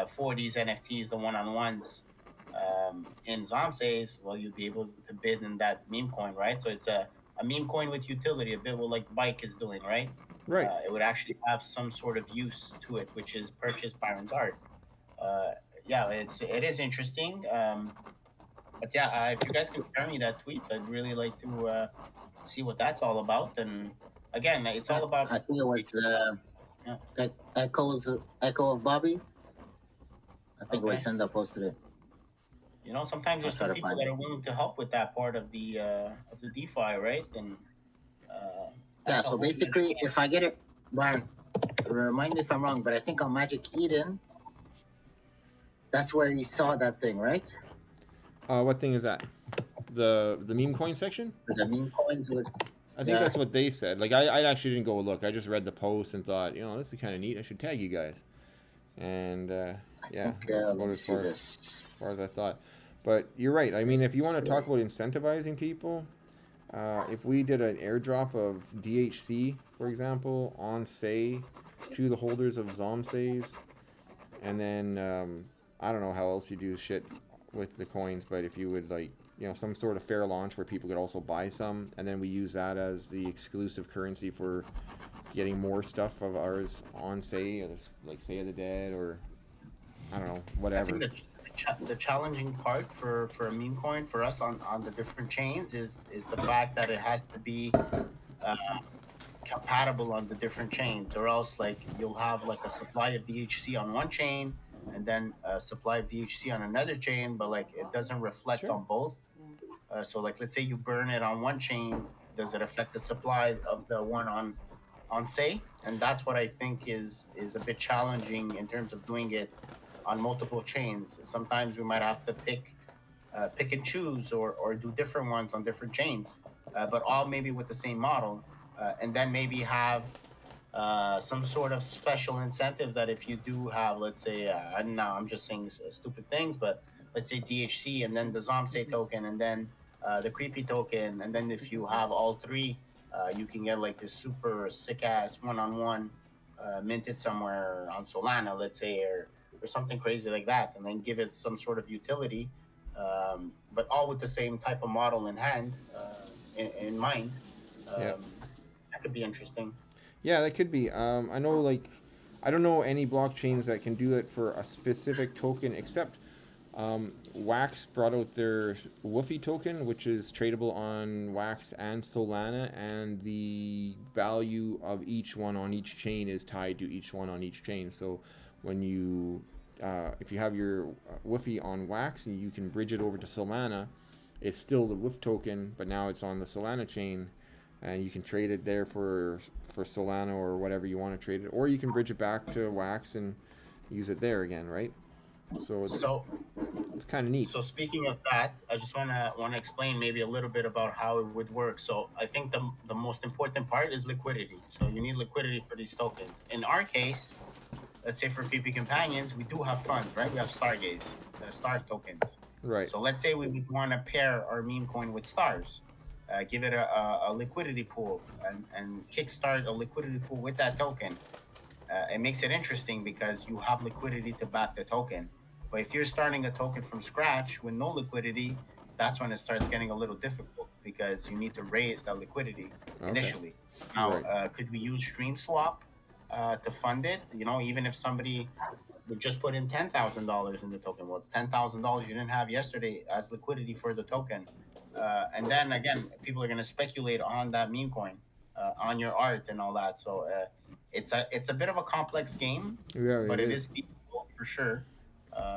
for these NFTs, the one-on-ones in Zomses, well, you'd be able to bid in that meme coin, right? So it's a meme coin with utility, a bit like Bike is doing, right? Right. It would actually have some sort of use to it, which is purchase Byron's art. Uh, yeah, it is interesting. But yeah, if you guys can share me that tweet, I'd really like to see what that's all about. And again, it's all about. I think it was Yeah. Echo of Bobby. I think it Okay. was him that posted it. Sometimes I'll there's try some to people find that it. are willing to help with that part of the DeFi, right? And Yeah, That's a so whole basically, if I get it, Byron, remind me if I'm wrong, but I think on Magic Eden, that's where you saw that thing, right? What thing is that? The meme coin section? The meme coins with, I think yeah. that's what they said. Like I actually didn't go look. I just read the post and thought, this is kind of neat. I should tag you guys. And I yeah, think, that's let about me as see far this. as I thought. But you're right. I mean, if you want to So, talk about incentivizing people, if we did an airdrop of DHC, for example, on say to the holders of Zomsays, and then I don't know how else you do shit with the coins, but if you would like some sort of fair launch where people could also buy some, and then we use that as the exclusive currency for getting more stuff of ours on say like Say of the Dead, or I don't know, I whatever. think the challenging part for a meme coin for us on the different chains is the fact that it has to be uh, compatible on the different chains, or else like you'll have like a supply of DHC on one chain and then a supply of DHC on another chain, but like it doesn't reflect Sure. on both. So like let's say you burn it on one chain, does it affect the supply of the one on say? And that's what I think is a bit challenging in terms of doing it on multiple chains. Sometimes we might have to pick and choose, or do different ones on different chains, but all maybe with the same model, and then maybe have some sort of special incentive that if you do have, let's say, I don't know, I'm just saying stupid things, but let's say DHC and then the Zomse token and then the creepy token, and then if you have all three, you can get like this super sick ass one-on-one minted somewhere on Solana, let's say, or something crazy like that, and then give it some sort of utility, but all with the same type of model in hand, in mind. Yeah. That could be interesting. Yeah, that could be. I know, like, I don't know any blockchains that can do it for a specific token, except Wax brought out their Woofy token, which is tradable on Wax and Solana, and the value of each one on each chain is tied to each one on each chain. So when you, if you have your Woofy on Wax and you can bridge it over to Solana, it's still the Woof token, but now it's on the Solana chain, and you can trade it there for Solana or whatever you want to trade it, or you can bridge it back to Wax and use it there again, right? So So it's kind of neat. So speaking of that, I just wanna explain maybe a little bit about how it would work. So I think the most important part is liquidity. So you need liquidity for these tokens. In our case, let's say for PP Companions, we do have funds, right? We have Stargaze, the star tokens. Right. So let's say we would want to pair our meme coin with stars, give it a liquidity pool, and kickstart a liquidity pool with that token. It makes it interesting because you have liquidity to back the token. But if you're starting a token from scratch with no liquidity, that's when it starts getting a little difficult because you need to raise that liquidity initially. Now, Right. could we use Stream Swap to fund it? Even if somebody would just put in $10,000 in the token, well, it's $10,000 you didn't have yesterday as liquidity for the token. And then again, people are going to speculate on that meme coin, on your art and all that. So it's a bit of a complex game, Yeah, but it it is. is feasible for sure.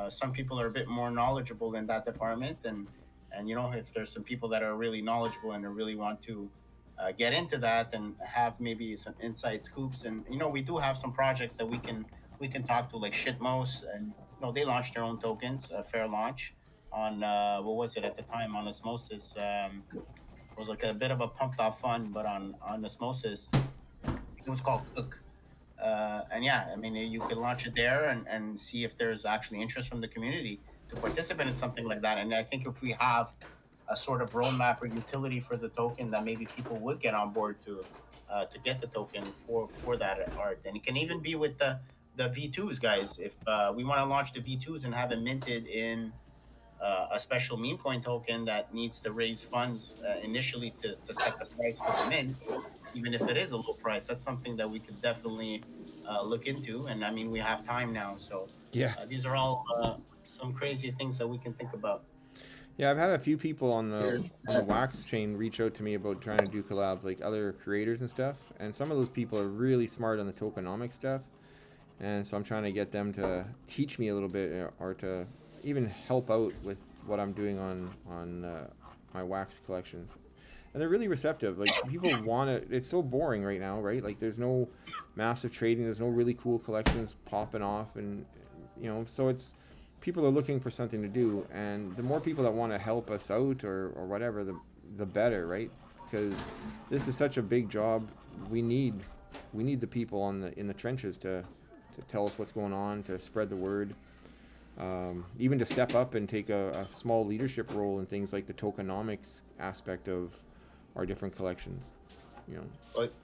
Some people are a bit more knowledgeable in that department, and if there's some people that are really knowledgeable and really want to get into that and have maybe some inside scoops, and we do have some projects that we can talk to, like Shitmos, and they launched their own tokens, a fair launch on what was it at the time, on Osmosis. It was like a bit of a pumped up fund, but on Osmosis, it was called Cook. And yeah, I mean, you could launch it there and see if there's actually interest from the community to participate in something like that. And I think if we have a sort of roadmap or utility for the token, that maybe people would get on board to get the token for that art. And it can even be with the V2s, guys. If we want to launch the V2s and have it minted in a special meme coin token that needs to raise funds initially to set the price for the mint, even if it is a low price, that's something that we could definitely look into. And I mean, we have time now, so Yeah. these are all some crazy things that we can think about. Yeah, I've had a few people on the Dude, Wax chain reach out to me about trying to do collabs, like other creators and stuff. And some of those people are really smart on the tokenomic stuff, and so I'm trying to get them to teach me a little bit, or to even help out with what I'm doing on my Wax collections. and they're really receptive. Like people want it. It's so boring right now, right? Like there's no massive trading. There's no really cool collections popping off, and so it's people are looking for something to do, and the more people that want to help us out or whatever, the better, right? Because this is such a big job. We need the people in the trenches to tell us what's going on, to spread the word, even to step up and take a small leadership role in things like the tokenomics aspect of our different collections.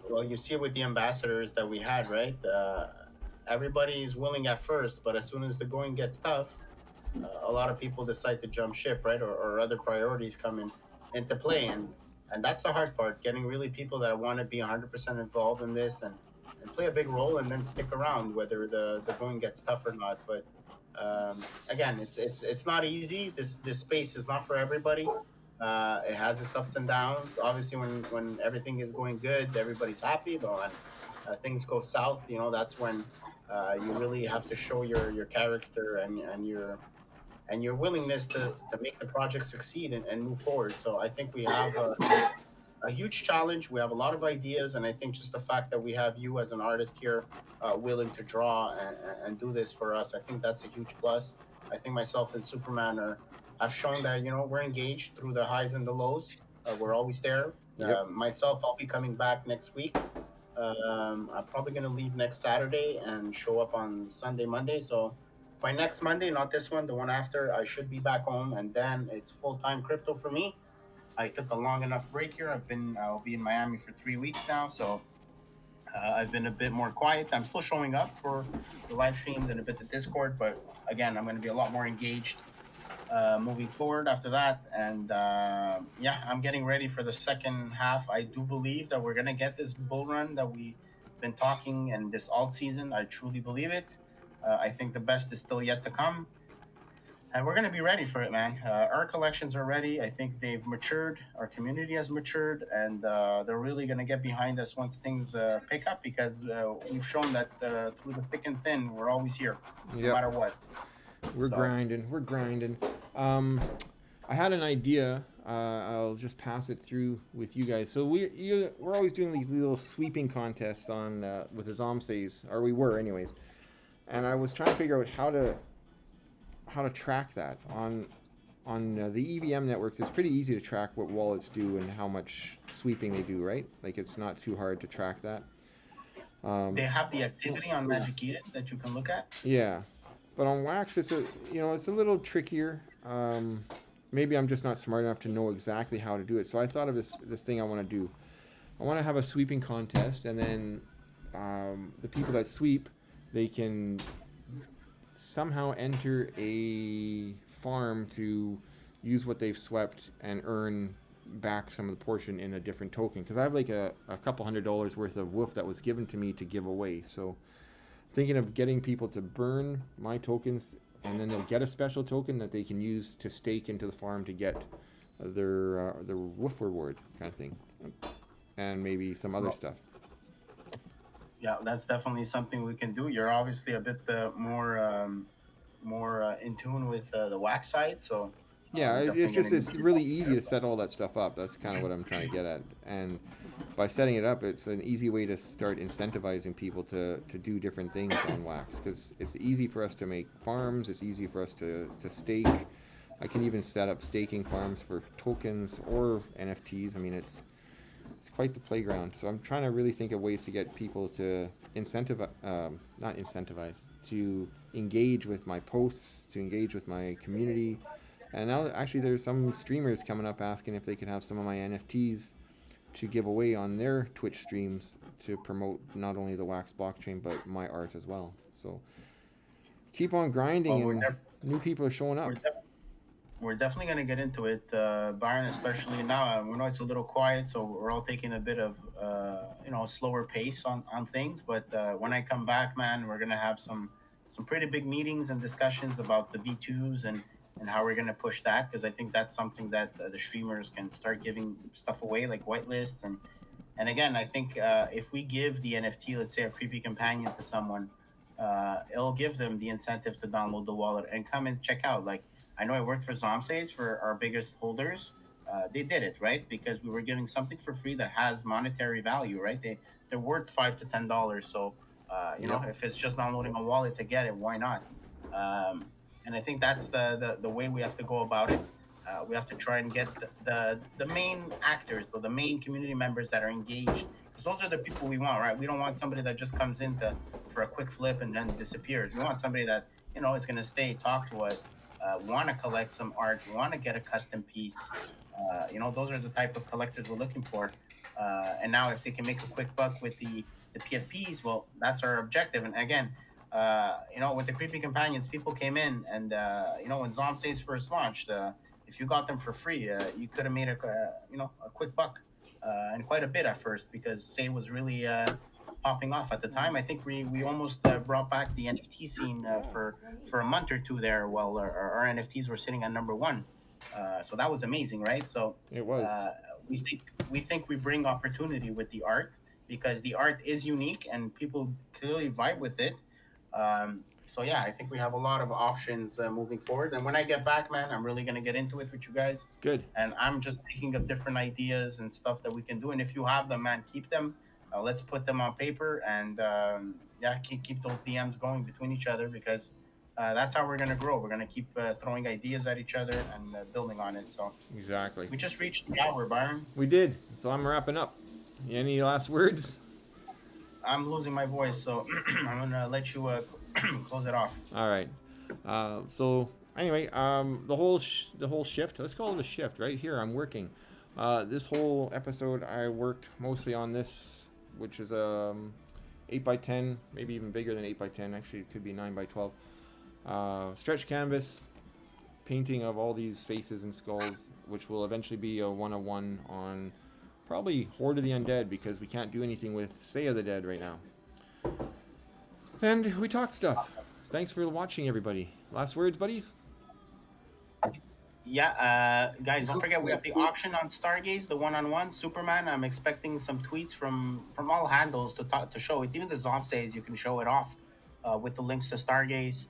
Well, you see it with the ambassadors that we had, right? Everybody's willing at first, but as soon as the going gets tough, a lot of people decide to jump ship, right? Or other priorities come into play, and that's the hard part, getting really people that want to be 100% involved in this and play a big role and then stick around whether the going gets tough or not. But again, it's not easy. This space is not for everybody. It has its ups and downs. Obviously, when everything is going good, everybody's happy. But when things go south, that's when you really have to show your character and your willingness to make the project succeed and move forward. So I think we have a huge challenge. We have a lot of ideas, and I think just the fact that we have you as an artist here willing to draw and do this for us, I think that's a huge plus. I think myself and Superman have shown that we're engaged through the highs and the lows. We're always there. Yep. Myself, I'll be coming back next week. I'm probably gonna leave next Saturday and show up on Sunday, Monday. So by next Monday, not this one, the one after, I should be back home, and then it's full-time crypto for me. I took a long enough break here. I'll be in Miami for 3 weeks now, so I've been a bit more quiet. I'm still showing up for the live streams and a bit of Discord, but again, I'm going to be a lot more engaged moving forward after that. And yeah, I'm getting ready for the second half. I do believe that we're going to get this bull run that we've been talking, and this alt season. I truly believe it. I think the best is still yet to come. And we're going to be ready for it, man. Our collections are ready. I think they've matured. Our community has matured, and they're really going to get behind us once things pick up, because we've shown that through the thick and thin, we're always here, no matter what. We're grinding. We're grinding. I had an idea. I'll just pass it through with you guys. So we're always doing these little sweeping contests on with the Zomsays, or we were anyways. And I was trying to figure out how to track that on the EVM networks. It's pretty easy to track what wallets do and how much sweeping they do, right? Like it's not too hard to track that. They have the activity on Magic Eden that you can look at. Yeah, but on Wax, it's a little trickier. Maybe I'm just not smart enough to know exactly how to do it. So I thought of this thing I want to do. I want to have a sweeping contest, and then the people that sweep, they can somehow enter a farm to use what they've swept and earn back some of the portion in a different token. Because I have like a couple $100 worth of woof that was given to me to give away. So thinking of getting people to burn my tokens, and then they'll get a special token that they can use to stake into the farm to get their woof reward kind of thing, and maybe some other stuff. Yeah, that's definitely something we can do. You're obviously a bit more in tune with the wax side, so yeah, it's really easy to set all that stuff up. That's kind of what I'm trying to get at, and by setting it up, it's an easy way to start incentivizing people to do different things on Wax, because it's easy for us to make farms. It's easy for us to stake. I can even set up staking farms for tokens or NFTs. I mean, it's quite the playground. So I'm trying to really think of ways to get people to to engage with my posts, to engage with my community. And now actually there's some streamers coming up asking if they could have some of my NFTs to give away on their Twitch streams to promote not only the Wax blockchain but my art as well. So keep on grinding, and new people are showing up. We're definitely going to get into it, Byron, especially now. We know it's a little quiet, so we're all taking a bit of a slower pace on things. But when I come back, man, we're going to have some pretty big meetings and discussions about the V2s and how we're going to push that, because I think that's something that the streamers can start giving stuff away, like whitelists. And again, I think if we give the NFT, let's say a creepy companion, to someone, it'll give them the incentive to download the wallet and come and check out. Like, I know I worked for Zomsays, for our biggest holders. they did it, right? Because we were giving something for free that has monetary value, right? They're worth $5 to $10. So Yep. if it's just downloading a wallet to get it, why not? And I think that's the way we have to go about it. We have to try and get the main actors, or the main community members that are engaged, because those are the people we want, right? We don't want somebody that just comes in for a quick flip and then disappears. We want somebody that is going to stay, talk to us, want to collect some art, want to get a custom piece. Those are the type of collectors we're looking for. And now, if they can make a quick buck with the PFPs, well, that's our objective. And again, with the creepy companions, people came in, and when Zomsays first launched, if you got them for free, you could have made a quick buck, and quite a bit at first, because Say was really popping off at the time. I think we almost brought back the NFT scene for a month or two there, while our NFTs were sitting at number one. So that was amazing, right? So It was. We think we bring opportunity with the art, because the art is unique and people clearly vibe with it. So yeah, I think we have a lot of options moving forward. And when I get back, man, I'm really gonna get into it with you guys. Good. And I'm just thinking of different ideas and stuff that we can do. And if you have them, man, keep them. Let's put them on paper, and keep those DMs going between each other, because that's how we're gonna grow. We're gonna keep throwing ideas at each other and building on it. So Exactly. we just reached the hour, Byron. We did. So I'm wrapping up. Any last words? I'm losing my voice, so I'm gonna let you close it off. All right. So anyway, the whole shift. Let's call it a shift. Right here, I'm working. This whole episode, I worked mostly on this, which is 8x10, maybe even bigger than 8x10. Actually, it could be 9x12. Stretch canvas, painting of all these faces and skulls, which will eventually be a 101 on probably Horde of the Undead, because we can't do anything with Say of the Dead right now. And we talked stuff. Thanks for watching, everybody. Last words, buddies? Yeah, guys, don't forget we have the auction on Stargaze, the one-on-one Superman. I'm expecting some tweets from all handles to show it. Even the Zombs says you can show it off with the links to Stargaze.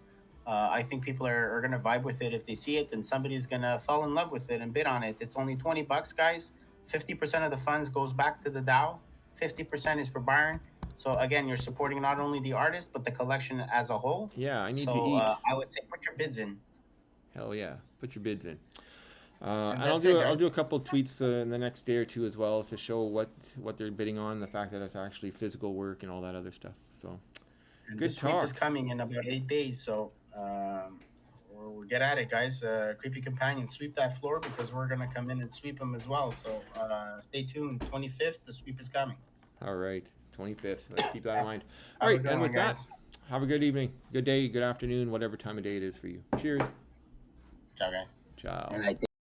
I think people are gonna vibe with it if they see it, and somebody's gonna fall in love with it and bid on it. It's only $20, guys. 50% of the funds goes back to the DAO. 50% is for Byron. So again, you're supporting not only the artist but the collection as a whole. Yeah, I need to So eat. I would say put your bids in. Hell yeah, put your bids in. And that's I'll it, do a guys. couple tweets in the next day or two as well, to show what they're bidding on, the fact that it's actually physical work and all that other stuff. So And good the sweep is talks. coming in about 8 days, so we'll get at it, guys. Creepy companion, sweep that floor, because we're gonna come in and sweep them as well. So stay tuned. 25th, the sweep is coming. All right, 25th. Let's keep that in mind. Have All a right, good and one, with that, guys. have a good evening, good day, good afternoon, whatever time of day it is for you. Cheers. Ciao, guys. Ciao. And I think